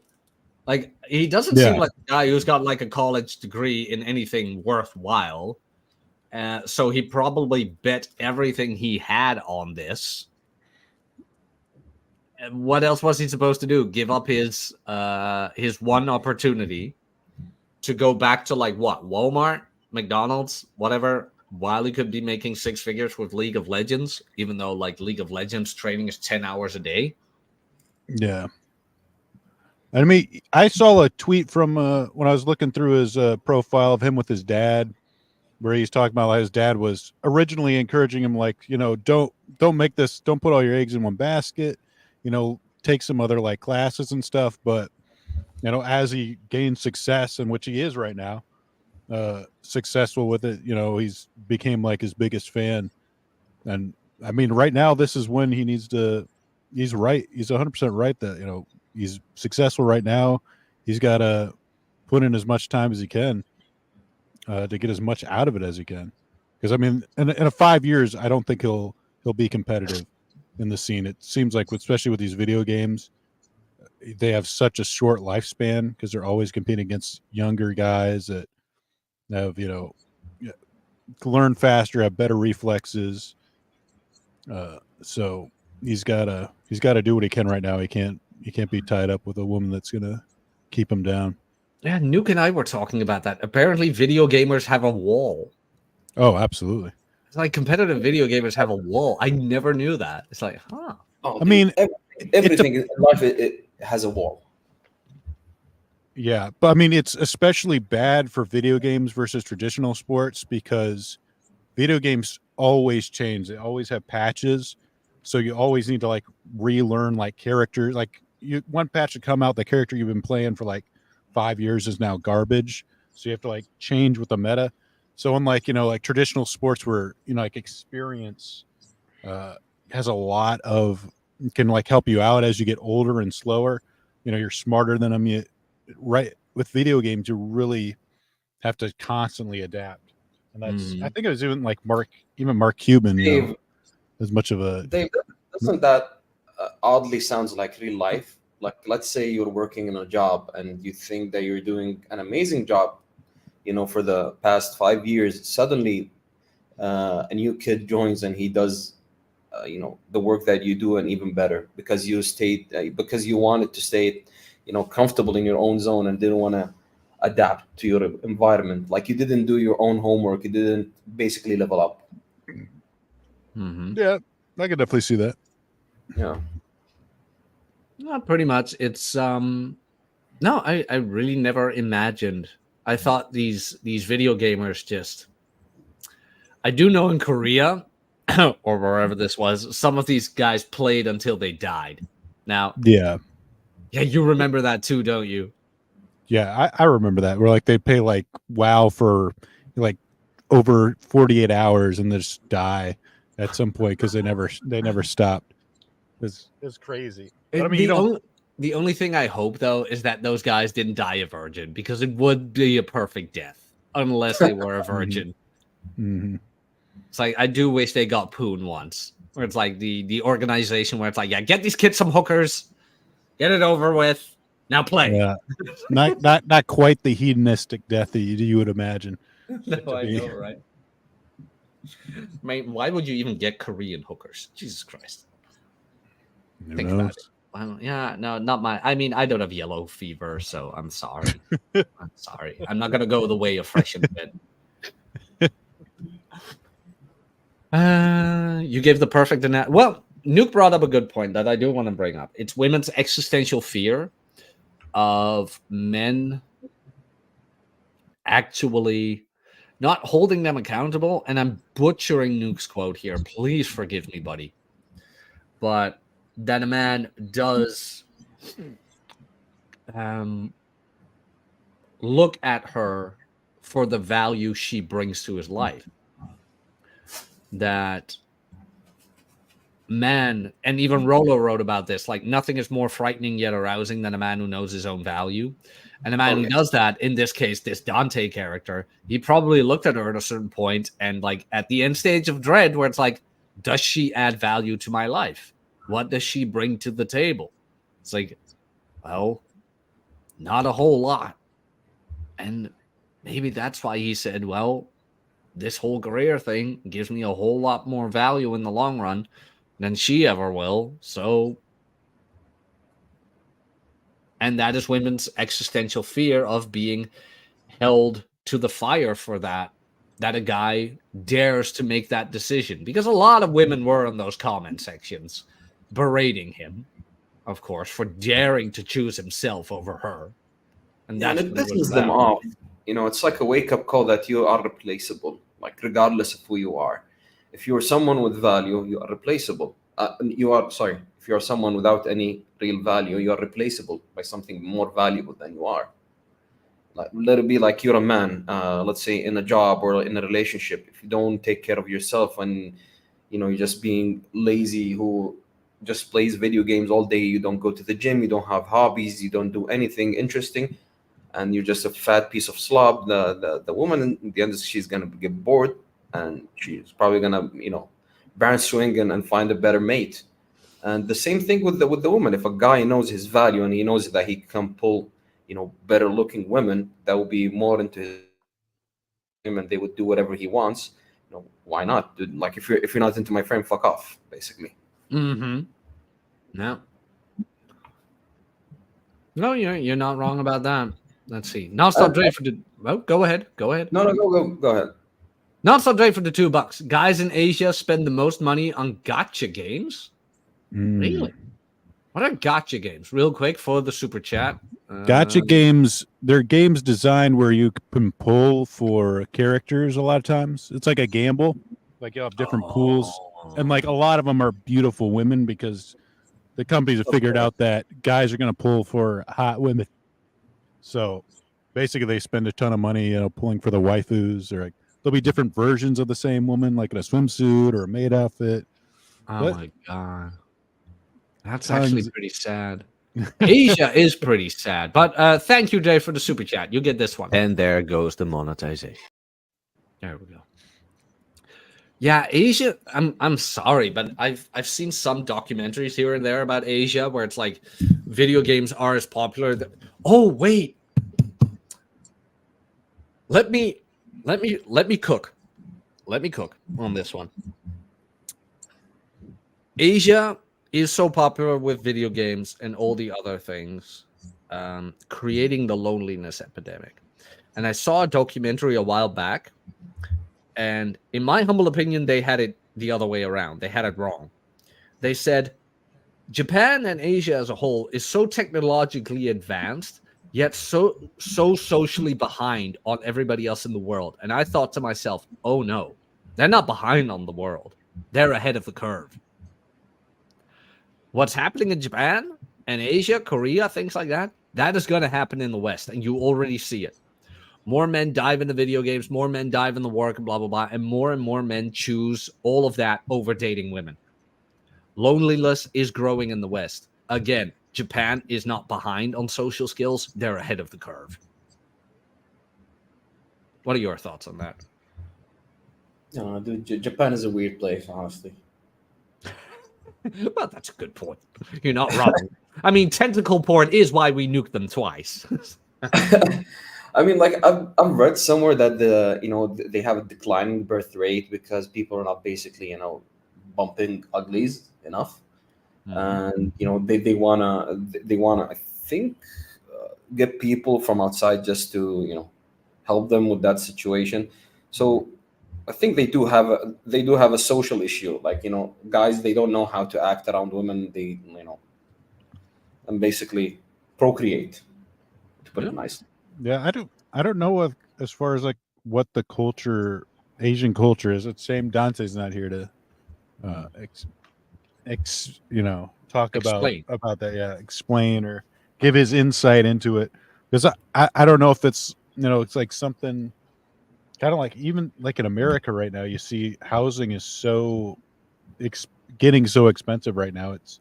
Like, he doesn't seem like a guy who's got like a college degree in anything worthwhile. So he probably bet everything he had on this. And what else was he supposed to do? Give up his one opportunity to go back to like what? Walmart, McDonald's, whatever, while he could be making 6 figures with League of Legends, even though like League of Legends training is 10 hours a day. Yeah. I mean, I saw a tweet from when I was looking through his profile of him with his dad, where he's talking about how his dad was originally encouraging him, like, don't put all your eggs in one basket, take some other like classes and stuff. But as he gained success, in which he is right now, successful with it, he's became like his biggest fan. And I mean, right now, this is when he needs to. He's right. He's 100% right that he's successful right now. He's got to put in as much time as he can to get as much out of it as he can. Because I mean, in 5 years, I don't think he'll be competitive in the scene. It seems like, especially with these video games, they have such a short lifespan because they're always competing against younger guys that have learn faster, have better reflexes. So he's got to do what he can right now. He can't be tied up with a woman that's gonna keep him down. Yeah, Nuke and I were talking about that. Apparently, video gamers have a wall. Oh, absolutely. It's like competitive video gamers have a wall. I never knew that. It's like, huh? Oh, I mean, everything in life it has a wall. Yeah, but I mean, it's especially bad for video games versus traditional sports because video games always change. They always have patches, so you always need to like relearn like characters. Like one patch to come out, the character you've been playing for like 5 years is now garbage. So you have to like change with the meta. So unlike like traditional sports where like experience has a lot of can like help you out as you get older and slower. You're smarter than them. Right, with video games, you really have to constantly adapt, and that's I think it was even like Mark Cuban, Dave, as much of a Dave, doesn't that oddly sounds like real life? Like, let's say you're working in a job and you think that you're doing an amazing job, for the past 5 years. Suddenly, a new kid joins and he does, the work that you do and even better because you stayed because you wanted to stay, comfortable in your own zone and didn't want to adapt to your environment. Like you didn't do your own homework. You didn't basically level up. Mm-hmm. Yeah, I could definitely see that. Yeah. Not pretty much. It's no, I really never imagined. I thought these video gamers just. I do know in Korea or wherever this was, some of these guys played until they died. Now, Yeah, you remember that too, don't you? yeah, I remember that. Where like they pay like WoW for like over 48 hours and they just die at some point because they never stopped. It's crazy. But I mean, The only thing I hope though is that those guys didn't die a virgin because it would be a perfect death unless they were a virgin. Mm-hmm. It's like I do wish they got poon once, where it's like the organization where it's like, yeah, get these kids some hookers, get it over with, now play. Yeah, not quite the hedonistic death that you would imagine. No, I know, right? Man, why would you even get Korean hookers? Jesus Christ! Think about it. Well, yeah, no, not my. I mean, I don't have yellow fever, so I'm sorry. I'm sorry. I'm not gonna go the way of fresh and fit. You gave the perfect analogy. Well, Nuke brought up a good point that I do want to bring up. It's women's existential fear of men actually not holding them accountable. And I'm butchering Nuke's quote here. Please forgive me, buddy. But that a man does look at her for the value she brings to his life. That man, and even Rolo wrote about this, like nothing is more frightening yet arousing than a man who knows his own value. And a man who does that, in this case, this Dante character, he probably looked at her at a certain point and like at the end stage of Dread where it's like, does she add value to my life? What does she bring to the table? It's like, well, not a whole lot. And maybe that's why he said, well, this whole career thing gives me a whole lot more value in the long run than she ever will. So, and that is women's existential fear of being held to the fire for that a guy dares to make that decision. Because a lot of women were in those comment sections berating him, of course, for daring to choose himself over her. And And it pisses them off. It's like a wake-up call that you are replaceable. like regardless of who you are. If you're someone with value, you are replaceable. If you are someone without any real value, you are replaceable by something more valuable than you are. Like, let it be like you're a man, let's say in a job or in a relationship. If you don't take care of yourself and you're just being lazy, who just plays video games all day, you don't go to the gym, you don't have hobbies, you don't do anything interesting, and you're just a fat piece of slob, the woman in the end, she's gonna get bored, and she's probably gonna bounce swing and find a better mate. And the same thing with the woman. If a guy knows his value and he knows that he can pull better looking women that will be more into him, and they would do whatever he wants, why not? Dude, like, if you're not into my frame, fuck off, basically. Mm-hmm. No, you're not wrong about that. Let's see. Non-stop Dre for the. Oh, go ahead. Go ahead. No, go ahead. Non-stop Dre for the $2. Guys in Asia spend the most money on gotcha games. Really? What are gotcha games? Real quick for the super chat. Gotcha games, they're games designed where you can pull for characters a lot of times. It's like a gamble. Like, you'll have different pools. And like a lot of them are beautiful women because the companies have figured out that guys are going to pull for hot women. So basically they spend a ton of money, pulling for the waifus, or like, there'll be different versions of the same woman, like in a swimsuit or a maid outfit. My God. That's actually pretty sad. Asia is pretty sad. But thank you, Jay, for the super chat. You get this one. And there goes the monetization. There we go. Yeah, Asia. I'm sorry, but I've seen some documentaries here and there about Asia where it's like video games are as popular. Oh wait, let me cook. Let me cook on this one. Asia is so popular with video games and all the other things, creating the loneliness epidemic. And I saw a documentary a while back, and in my humble opinion, they had it the other way around. They had it wrong. They said Japan and Asia as a whole is so technologically advanced, yet so socially behind on everybody else in the world. And I thought to myself, oh no, they're not behind on the world. They're ahead of the curve. What's happening in Japan and Asia, Korea, things like that, that is going to happen in the West, and you already see it. More men dive into video games, more men dive in the work, blah, blah, blah, and more men choose all of that over dating women. Loneliness is growing in the West. Again, Japan is not behind on social skills. They're ahead of the curve. What are your thoughts on that? No, dude, Japan is a weird place, honestly. Well, that's a good point. You're not wrong. I mean, tentacle porn is why we nuked them twice. I mean, like, I've read somewhere that they have a declining birth rate because people are not basically bumping uglies enough, and they wanna I think get people from outside just to help them with that situation. So I think they do have a social issue. Like, guys, they don't know how to act around women. They and basically procreate, to put it nicely. Yeah, I don't know as far as like what the Asian culture is. It's shame Dante's not here to talk Explain. about that. Yeah, explain or give his insight into it, because I don't know if it's it's like something kind of like, even like in America right now, you see housing is so getting so expensive right now. It's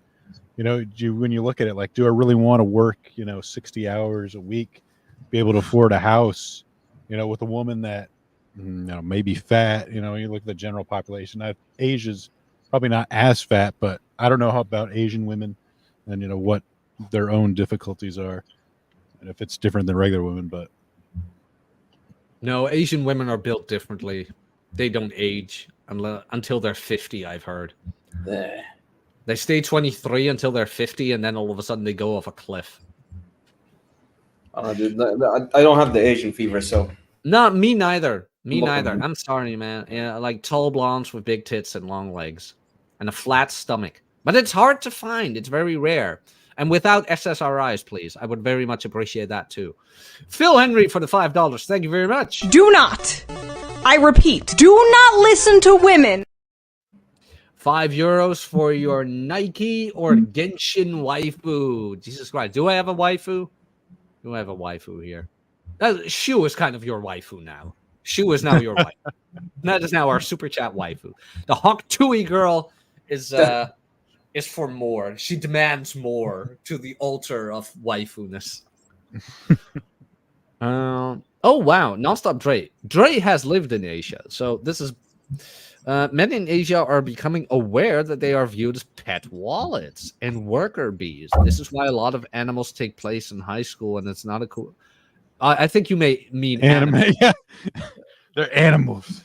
when you look at it, like, do I really want to work 60 hours a week, be able to afford a house with a woman that maybe fat? You look at the general population. Asia's probably not as fat, but I don't know how about Asian women and what their own difficulties are, and if it's different than regular women. But no, Asian women are built differently. They don't age until they're 50, I've heard. They stay 23 until they're 50, and then all of a sudden they go off a cliff. Dude, I don't have the Asian fever, so. No, me neither. Me neither. I'm sorry, man. Yeah, like tall blondes with big tits and long legs and a flat stomach. But it's hard to find. It's very rare. And without SSRIs, please. I would very much appreciate that too. Phil Henry for the $5. Thank you very much. Do not I repeat, do not listen to women. €5 for your Nike or Genshin waifu. Jesus Christ. Do I have a waifu? Do I have a waifu here? Shu is kind of your waifu now. Shu is now your waifu. That is now our super chat waifu. The Hawk Tui girl is for more. She demands more to the altar of waifu-ness. Oh wow, nonstop Dre. Dre has lived in Asia, so this is men in Asia are becoming aware that they are viewed as pet wallets and worker bees. This is why a lot of animals take place in high school, and it's not a cool. I think you may mean Anime. Yeah. They're animals.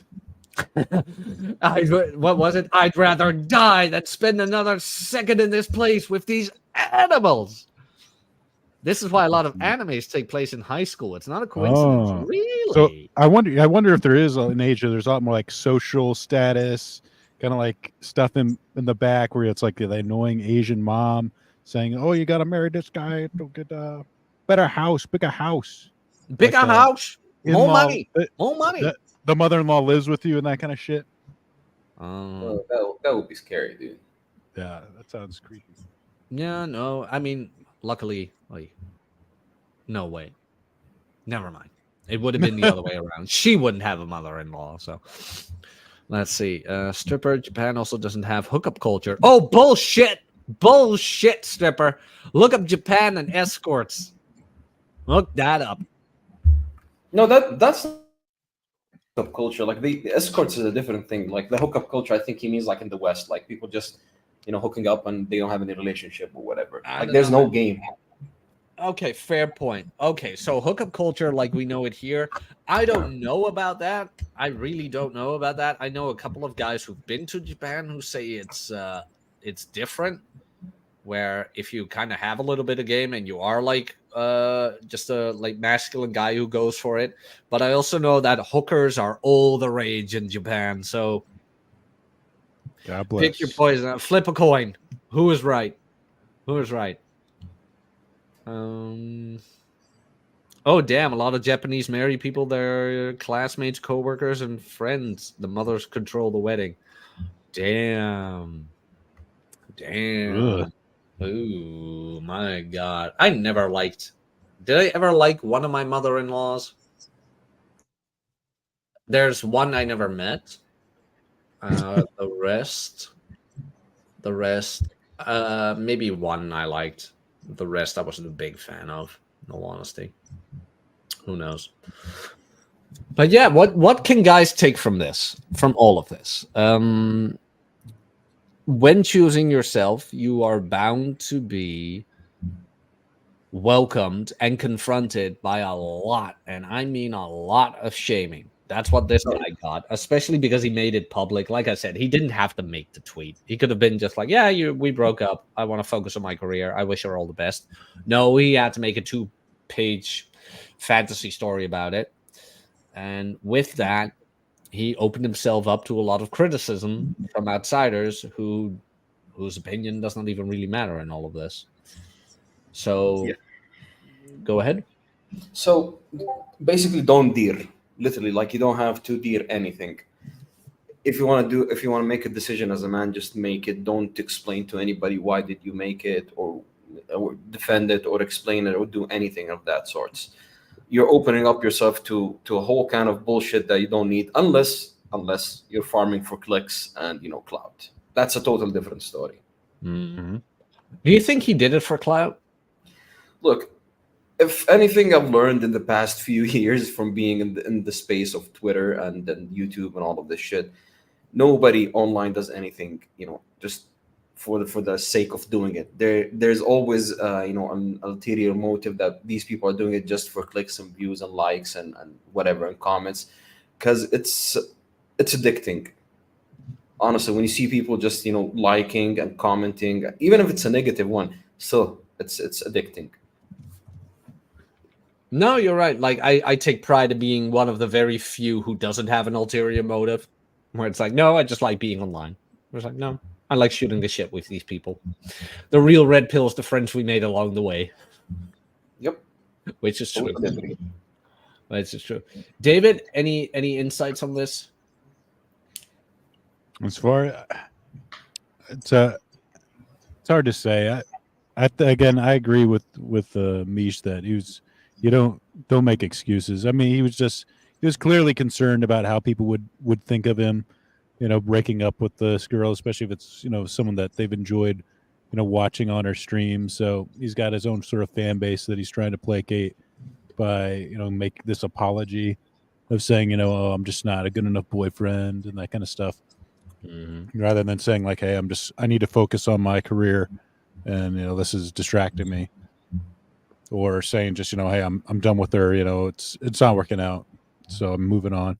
What was it? I'd rather die than spend another second in this place with these animals. This is why a lot of animes take place in high school. It's not a coincidence, Oh. really. So I wonder if there is in Asia. There's a lot more like social status, kind of like stuff in the back where it's like the annoying Asian mom saying, "Oh, you got to marry this guy to get a better house, bigger house, Bigger like, house, more in-law- money, more money." The mother-in-law lives with you and that kind of shit. That would be scary, dude. Yeah, that sounds creepy. Yeah, no. I mean, luckily, like, no way. Never mind. It would have been the other way around. She wouldn't have a mother-in-law. So, let's see. Stripper Japan also doesn't have hookup culture. Oh, bullshit! Bullshit, stripper. Look up Japan and escorts. Look that up. No, that's hookup culture. Like the escorts is a different thing. Like the hookup culture, I think he means like in the West, like people just hooking up and they don't have any relationship or whatever. Like there's no game. Okay, fair point. Okay, so hookup culture like we know it here. I don't know about that. I really don't know about that. I know a couple of guys who've been to Japan who say it's different. Where if you kind of have a little bit of game and you are like just a like masculine guy who goes for it. But I also know that hookers are all the rage in Japan. So God bless. pick your poison. Flip a coin. Who is right? Who is right? Oh damn! A lot of Japanese marry people, their classmates, co-workers, and friends. The mothers control the wedding. Damn. Ugh. Ooh, my God. I never liked. Did I ever like one of my mother-in-laws? There's one I never met. The rest, maybe one I liked. The rest I wasn't a big fan of, in all honesty. Who knows? But yeah, what can guys take from this? From all of this? When choosing yourself, you are bound to be welcomed and confronted by a lot, and I mean a lot of shaming. That's what this guy got, especially because he made it public. Like I said, he didn't have to make the tweet. He could have been just like, yeah, we broke up. I want to focus on my career. I wish her all the best. No, he had to make a 2-page fantasy story about it. And with that, he opened himself up to a lot of criticism from outsiders whose opinion does not even really matter in all of this. So, Go ahead. So basically, don't dear. Literally, like you don't have to dear anything. If you want to make a decision as a man, just make it. Don't explain to anybody why did you make it, or defend it, or explain it, or do anything of that sorts. You're opening up yourself to a whole kind of bullshit that you don't need, unless you're farming for clicks and clout. That's a total different story. Mm-hmm. Do you think he did it for clout? Look, if anything I've learned in the past few years from being in the space of Twitter and then YouTube and all of this shit, nobody online does anything, just for the sake of doing it. There's always an ulterior motive that these people are doing it just for clicks and views and likes and whatever and comments, because it's addicting. Honestly, when you see people just liking and commenting, even if it's a negative one, still it's addicting. No, you're right. Like I take pride in being one of the very few who doesn't have an ulterior motive, where it's like, no, I just like being online. It's like, no, I like shooting the shit with these people. The real red pills, the friends we made along the way. Yep. Which is true. It's just true. David, any insights on this? As far it's hard to say. Again, I agree with Mish that you don't make excuses. I mean, he was clearly concerned about how people would think of him, breaking up with this girl, especially if it's someone that they've enjoyed, watching on her stream. So he's got his own sort of fan base that he's trying to placate by make this apology of saying oh, I'm just not a good enough boyfriend and that kind of stuff, rather than saying like, hey, I need to focus on my career, and this is distracting me, or saying just hey, I'm done with her, it's not working out, so I'm moving on.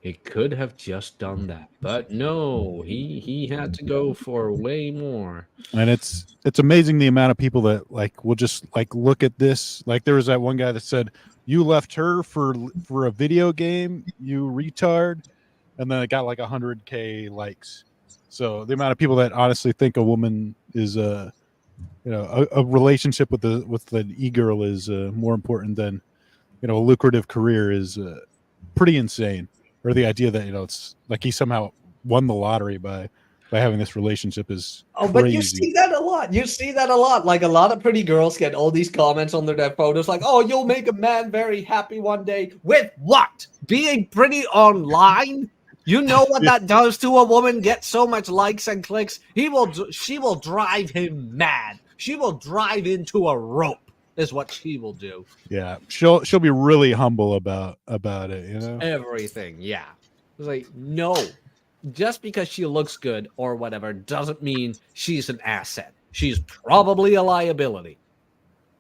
He could have just done that, but no, he had to go for way more. And it's amazing the amount of people that like will just like look at this. Like there was that one guy that said, "You left her for a video game, you retard," and then it got like 100K likes. So the amount of people that honestly think a woman is a relationship with an e-girl is more important than a lucrative career is pretty insane. Or the idea that it's like he somehow won the lottery by having this relationship is crazy. But you see that a lot. You see that a lot. Like a lot of pretty girls get all these comments under their photos like, oh, you'll make a man very happy one day. With what? Being pretty online? You know what that does to a woman? Get so much likes and clicks. She will drive him mad. She will drive into a rope. Is what she will do. Yeah, she'll be really humble about it, Everything. Yeah, it's like no, just because she looks good or whatever doesn't mean she's an asset. She's probably a liability.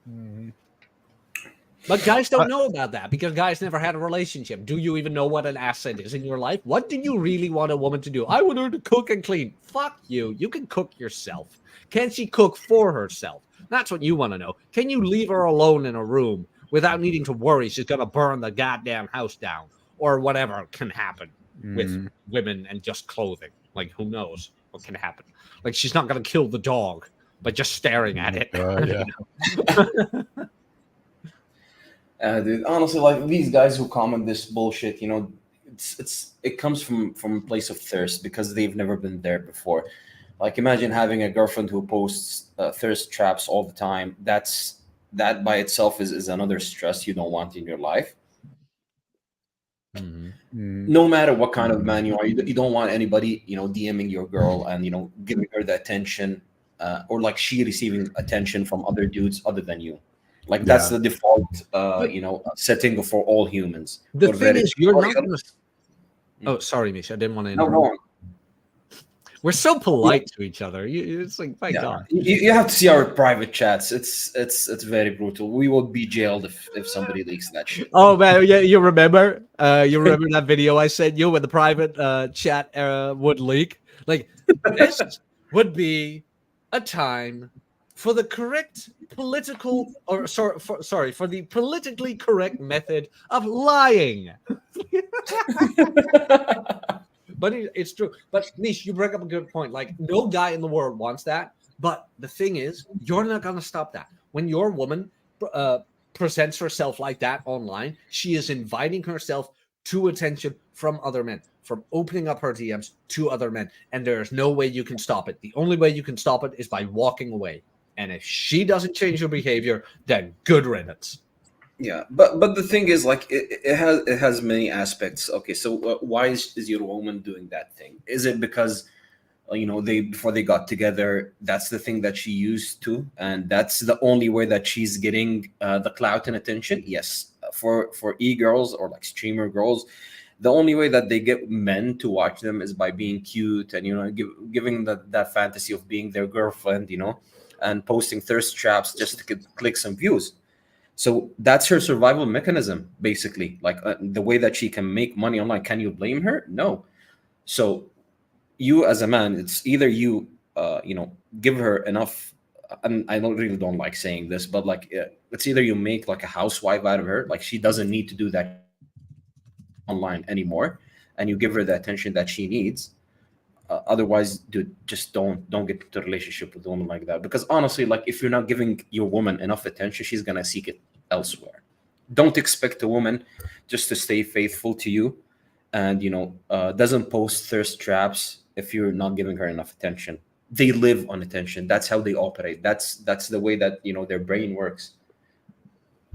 Mm-hmm. But guys don't know about that because guys never had a relationship. Do you even know what an asset is in your life? What do you really want a woman to do? I want her to cook and clean. Fuck you. You can cook yourself. Can she cook for herself? That's what you want to know. Can you leave her alone in a room without needing to worry she's going to burn the goddamn house down or whatever can happen with women and just clothing? Like, who knows what can happen? Like, she's not going to kill the dog by just staring at it. Yeah. Dude, honestly, like these guys who comment this bullshit, it comes from a place of thirst because they've never been there before. Like imagine having a girlfriend who posts thirst traps all the time. That by itself is another stress you don't want in your life. No matter what kind of man you are, you don't want anybody DMing your girl and giving her the attention or like she receiving attention from other dudes other than you. Like that's the default setting for all humans. The thing is, you're not gonna... Oh, sorry, Misha, I didn't want to interrupt. No. We're so polite to each other. It's like, my God. You have to see our private chats. It's very brutal. We will be jailed if somebody leaks that shit. Oh man, yeah, you remember? You remember that video I sent you when the private chat would leak? Like this would be a time for the correct political, or for the politically correct method of lying. But it's true. But Nish, you bring up a good point. Like no guy in the world wants that. But the thing is, you're not going to stop that. When your woman presents herself like that online, she is inviting herself to attention from other men, from opening up her DMs to other men. And there's no way you can stop it. The only way you can stop it is by walking away. And if she doesn't change her behavior, then good riddance. Yeah, but the thing is, like, it has many aspects. Okay, so why is your woman doing that thing? Is it because before they got together, that's the thing that she used to, and that's the only way that she's getting the clout and attention? Yes, for e-girls or like streamer girls, the only way that they get men to watch them is by being cute and giving that fantasy of being their girlfriend, and posting thirst traps just to click some views. So that's her survival mechanism, basically. Like the way that she can make money online. Can you blame her? No. So you as a man, it's either you, give her enough. And I really don't like saying this, but like it's either you make like a housewife out of her, like she doesn't need to do that online anymore, and you give her the attention that she needs. Otherwise, dude, just don't get into a relationship with a woman like that. Because honestly, like if you're not giving your woman enough attention, she's gonna seek it elsewhere. don't expect a woman just to stay faithful to you, and doesn't post thirst traps if you're not giving her enough attention. They live on attention. That's how they operate. That's the way that their brain works.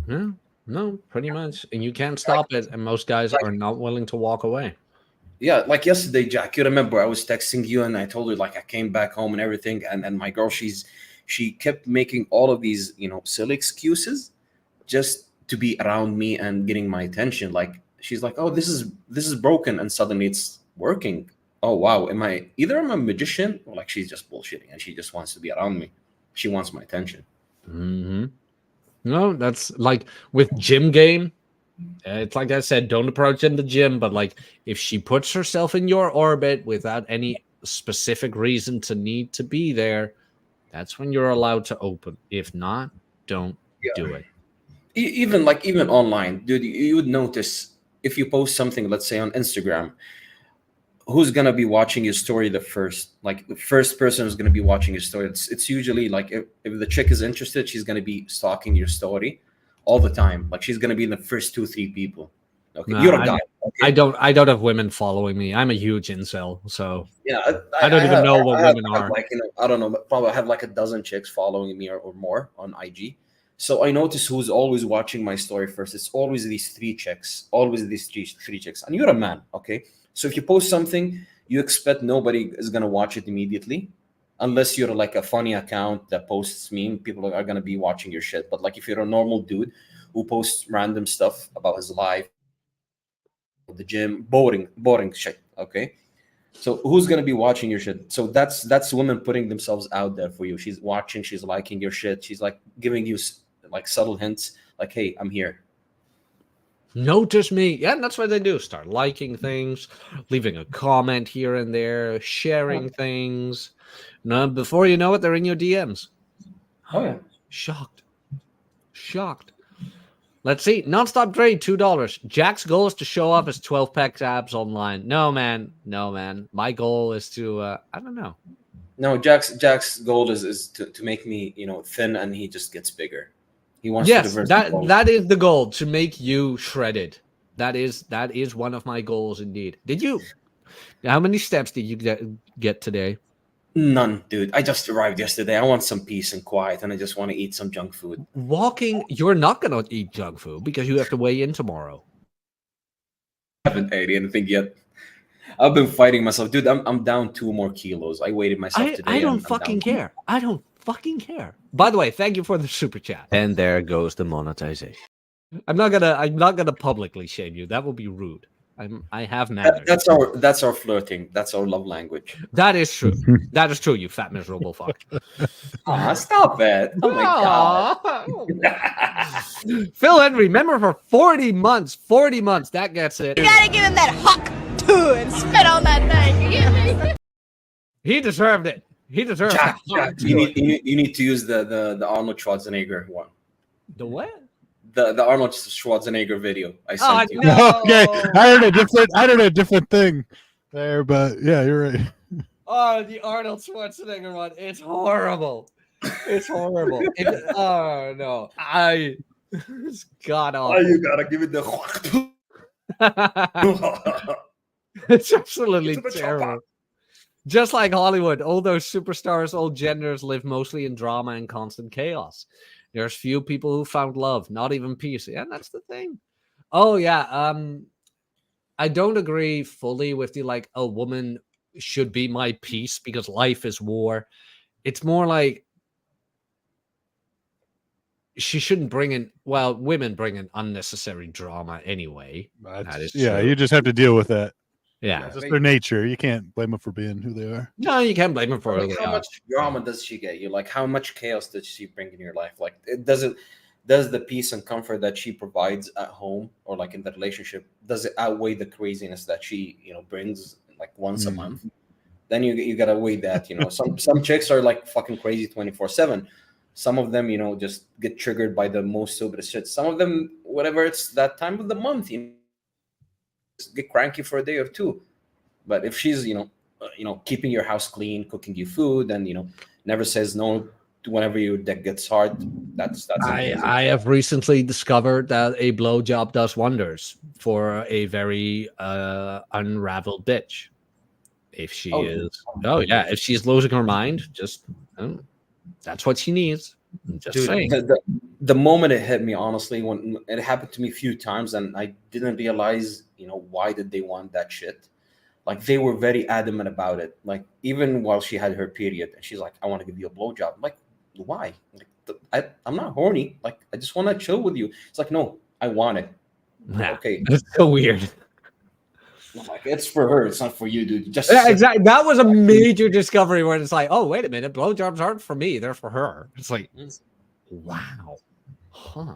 Yeah, no, pretty much. And you can't stop it. And most guys are not willing to walk away. Yeah, like yesterday, Jack, you remember I was texting you and I told her like I came back home and everything, and my girl, she kept making all of these silly excuses just to be around me and getting my attention. Like she's like, oh, this is broken, and suddenly it's working. Oh wow, am I a magician, or like she's just bullshitting and she just wants to be around me? She wants my attention. Mm-hmm. No, that's like with gym game. It's like I said, don't approach in the gym, but like if she puts herself in your orbit without any specific reason to need to be there, that's when you're allowed to open. If not, don't do it. Even online, dude, you would notice if you post something, let's say on Instagram, who's gonna be watching your story the first person who's gonna be watching your story. It's usually like if the chick is interested, she's gonna be stalking your story all the time. Like she's gonna be in the first 2-3 people. Okay, No, you're a guy. Okay? I don't have women following me. I'm a huge incel, so Yeah, I don't even know what women are. Like I don't know, but probably I have like a dozen chicks following me or more on IG. So I notice who's always watching my story first. It's always these three chicks, three chicks, and you're a man, okay? So if you post something, you expect nobody is gonna watch it immediately, unless you're like a funny account that posts meme. People are gonna be watching your shit. But like if you're a normal dude who posts random stuff about his life, the gym, boring shit, okay? So who's gonna be watching your shit? So that's women putting themselves out there for you. She's watching, she's liking your shit, she's like giving you like subtle hints, like, hey, I'm here. Notice me. Yeah, and that's what they do. Start liking things, leaving a comment here and there, sharing things. No, before you know it, they're in your DMs. Oh yeah. Shocked. Let's see. Nonstop trade, $2. Jack's goal is to show off his 12-pack abs online. No, man. My goal is to I don't know. No, Jack's goal is to make me, thin, and he just gets bigger. He wants Yes, to diversify. that is the goal, to make you shredded. That is one of my goals indeed. How many steps did you get today? None, dude. I just arrived yesterday. I want some peace and quiet, and I just want to eat some junk food. Walking, you're not going to eat junk food because you have to weigh in tomorrow. I haven't ate anything yet. I've been fighting myself, dude. I'm down 2 more kilos. I weighed myself today. I don't fucking care. I don't fucking care. By the way, thank you for the super chat. And there goes the monetization. I'm not gonna publicly shame you. That would be rude. I have manners. That's our flirting. That's our love language. That is true. That is true, you fat miserable fuck. Stop it. Oh my god. Phil Henry, member for 40 months. 40 months. That gets it. You gotta give him that hawk too and spit on that thing. You get me? He deserved it. He deserved Jack, it. you need to use the Arnold Schwarzenegger one. The what? The Arnold Schwarzenegger video I sent you. No. Okay, I heard a different thing there, but yeah, you're right. Oh, the Arnold Schwarzenegger one. It's horrible. It's horrible. Oh no. It's god awful. You gotta give it the It's absolutely terrible. Just like Hollywood, all those superstars, all genders live mostly in drama and constant chaos. There's few people who found love, not even peace. Yeah, that's the thing. Oh yeah, I don't agree fully with the like a woman should be my peace because life is war. It's more like she shouldn't bring in. Well, women bring in unnecessary drama anyway. That is yeah, true. you just have to deal with that. Yeah, It's just their nature. You can't blame them for being who they are. no, you can't blame them for Like, it. how much drama does she get you? Like, how much chaos does she bring in your life? Like, does the peace and comfort that she provides at home or like in the relationship, does it outweigh the craziness that she brings like once a month? Then you gotta weigh that. Some chicks are like fucking crazy 24/7. Some of them just get triggered by the most stupidest shit. Some of them, whatever it's that time of the month, just get cranky for a day or two. But if she's keeping your house clean, cooking you food, and never says no whenever your deck gets hard. That's amazing. I have recently discovered that a blowjob does wonders for a very unraveled bitch. If she is, if she's losing her mind, just that's what she needs. I'm just Dude, saying. the moment it hit me, honestly, when it happened to me a few times, and I didn't realize, why did they want that shit? Like, they were very adamant about it. Like, even while she had her period, and she's like, "I want to give you a blowjob." I'm like, why? Like, I'm not horny. Like, I just want to chill with you. It's like, no, I want it. Yeah, Okay. that's so weird. I'm like, it's for her. It's not for you, dude. Just Yeah, exactly. That was a major discovery where it's like, oh, wait a minute, blowjobs aren't for me; they're for her. It's like, wow, huh?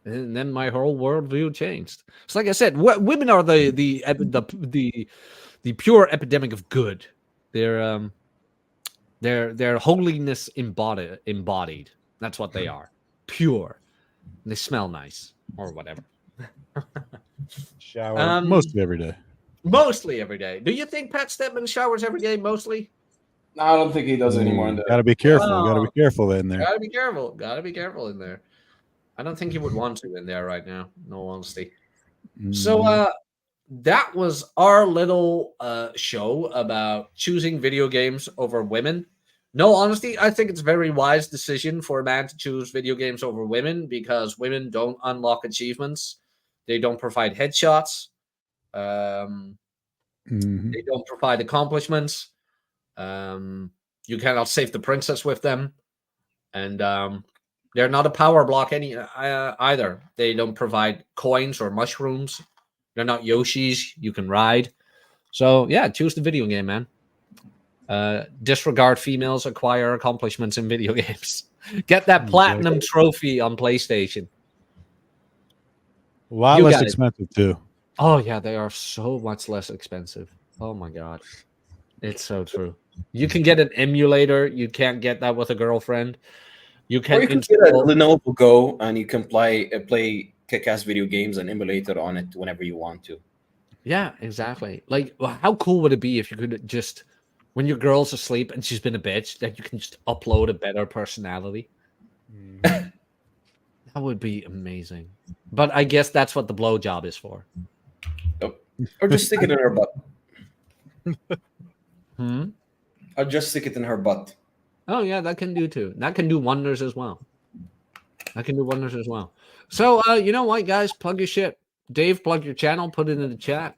And then my whole worldview changed. It's like I said, women are the pure epidemic of good. They're holiness embodied. That's what they are, pure. And they smell nice or whatever. Shower mostly every day. Mostly every day. Do you think Pat Stedman showers every day? Mostly. No, I don't think he does anymore. Gotta be careful. Gotta be careful in there. Gotta be careful. Gotta be careful in there. I don't think he would want to in there right now. No honesty. So that was our little show about choosing video games over women. No, honestly, I think it's a very wise decision for a man to choose video games over women because women don't unlock achievements. They don't provide headshots. They don't provide accomplishments. You cannot save the princess with them. And they're not a power block either. They don't provide coins or mushrooms. They're not Yoshis you can ride. So, yeah, choose the video game, man. Disregard females, acquire accomplishments in video games. Get that platinum trophy on PlayStation. A lot less expensive, too. Oh, yeah, they are so much less expensive. Oh, my God. It's so true. You can get an emulator. You can't get that with a girlfriend. You can get a Lenovo Go and you can play kick-ass video games and emulator on it whenever you want to. Yeah, exactly. Like, how cool would it be if you could just, when your girl's asleep and she's been a bitch, that you can just upload a better personality? That would be amazing. But I guess that's what the blowjob is for. Or just stick it in her butt. Or just stick it in her butt. Oh, yeah, that can do too. That can do wonders as well. So, you know what, guys? Plug your shit. Dave, plug your channel. Put it in the chat.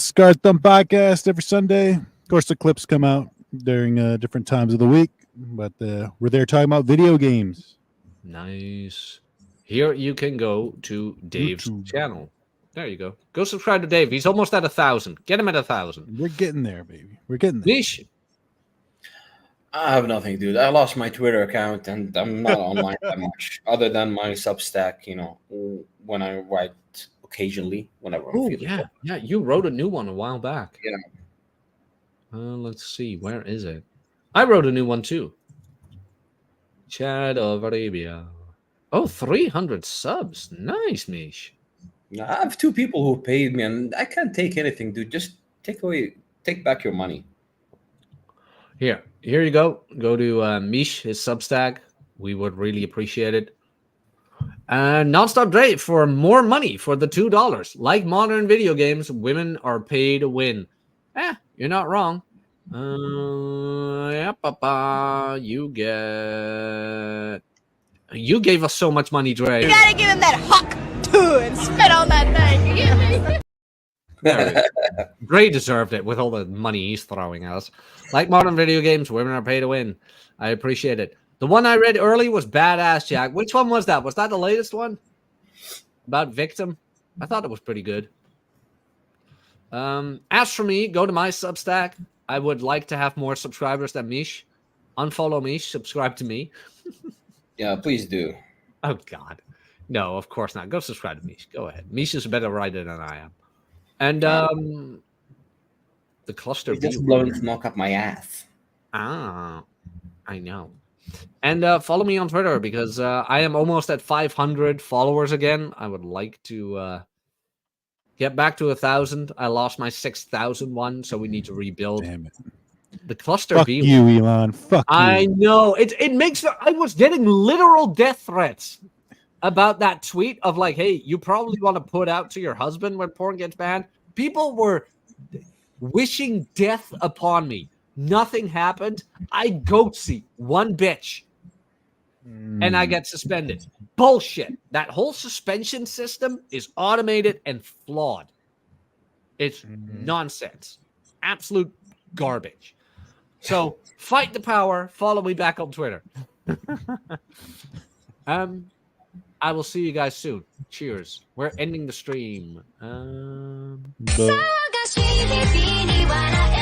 Scar Thumb Podcast every Sunday. Of course, the clips come out during different times of the week. But we're there talking about video games. Nice. Here you can go to Dave's channel. There you go. Go subscribe to Dave. He's almost at 1,000. Get him at 1,000. We're getting there, baby. We're getting there. Niche. I have nothing, dude. I lost my Twitter account and I'm not online that much, other than my Substack, when I write occasionally, whenever I'm feeling yeah. Yeah, you wrote a new one a while back. Yeah. Let's see. Where is it? I wrote a new one too. Chad of Arabia. Oh, 300 subs. Nice, Mish. I have 2 people who paid me, and I can't take anything, dude. Just take back your money. Here you go. Go to Mish, his Substack. We would really appreciate it. And Nonstop Dre for more money for the $2. Like modern video games, women are paid to win. You're not wrong. Yeah, Papa. You gave us so much money, Dre. You gotta give him that hawk too and spit on that thing. You get me? Dre deserved it with all the money he's throwing at us. Like modern video games, women are paid to win. I appreciate it. The one I read early was badass, Jack. Which one was that? Was that the latest one? About Victim? I thought it was pretty good. As for me, go to my Substack. I would like to have more subscribers than Mish. Unfollow Mish, subscribe to me. Yeah, please do. Oh, God. No, of course not. Go subscribe to Mish. Go ahead. Mish is a better writer than I am. And the cluster just blowing smoke up my ass. I know. And follow me on Twitter because I am almost at 500 followers again. I would like to get back to 1,000. I lost my 6,000 one, so we need to rebuild. Damn it. The cluster Fuck B. you, Elon. Fuck I you. know it makes. I was getting literal death threats about that tweet of like, hey, you probably want to put out to your husband when porn gets banned. People were wishing death upon me. Nothing happened. I ghosty one bitch and I get suspended. Bullshit. That whole suspension system is automated and flawed. It's nonsense. Absolute garbage. So fight the power. Follow me back on Twitter. I will see you guys soon. Cheers. We're ending the stream. But- 探し日々に笑え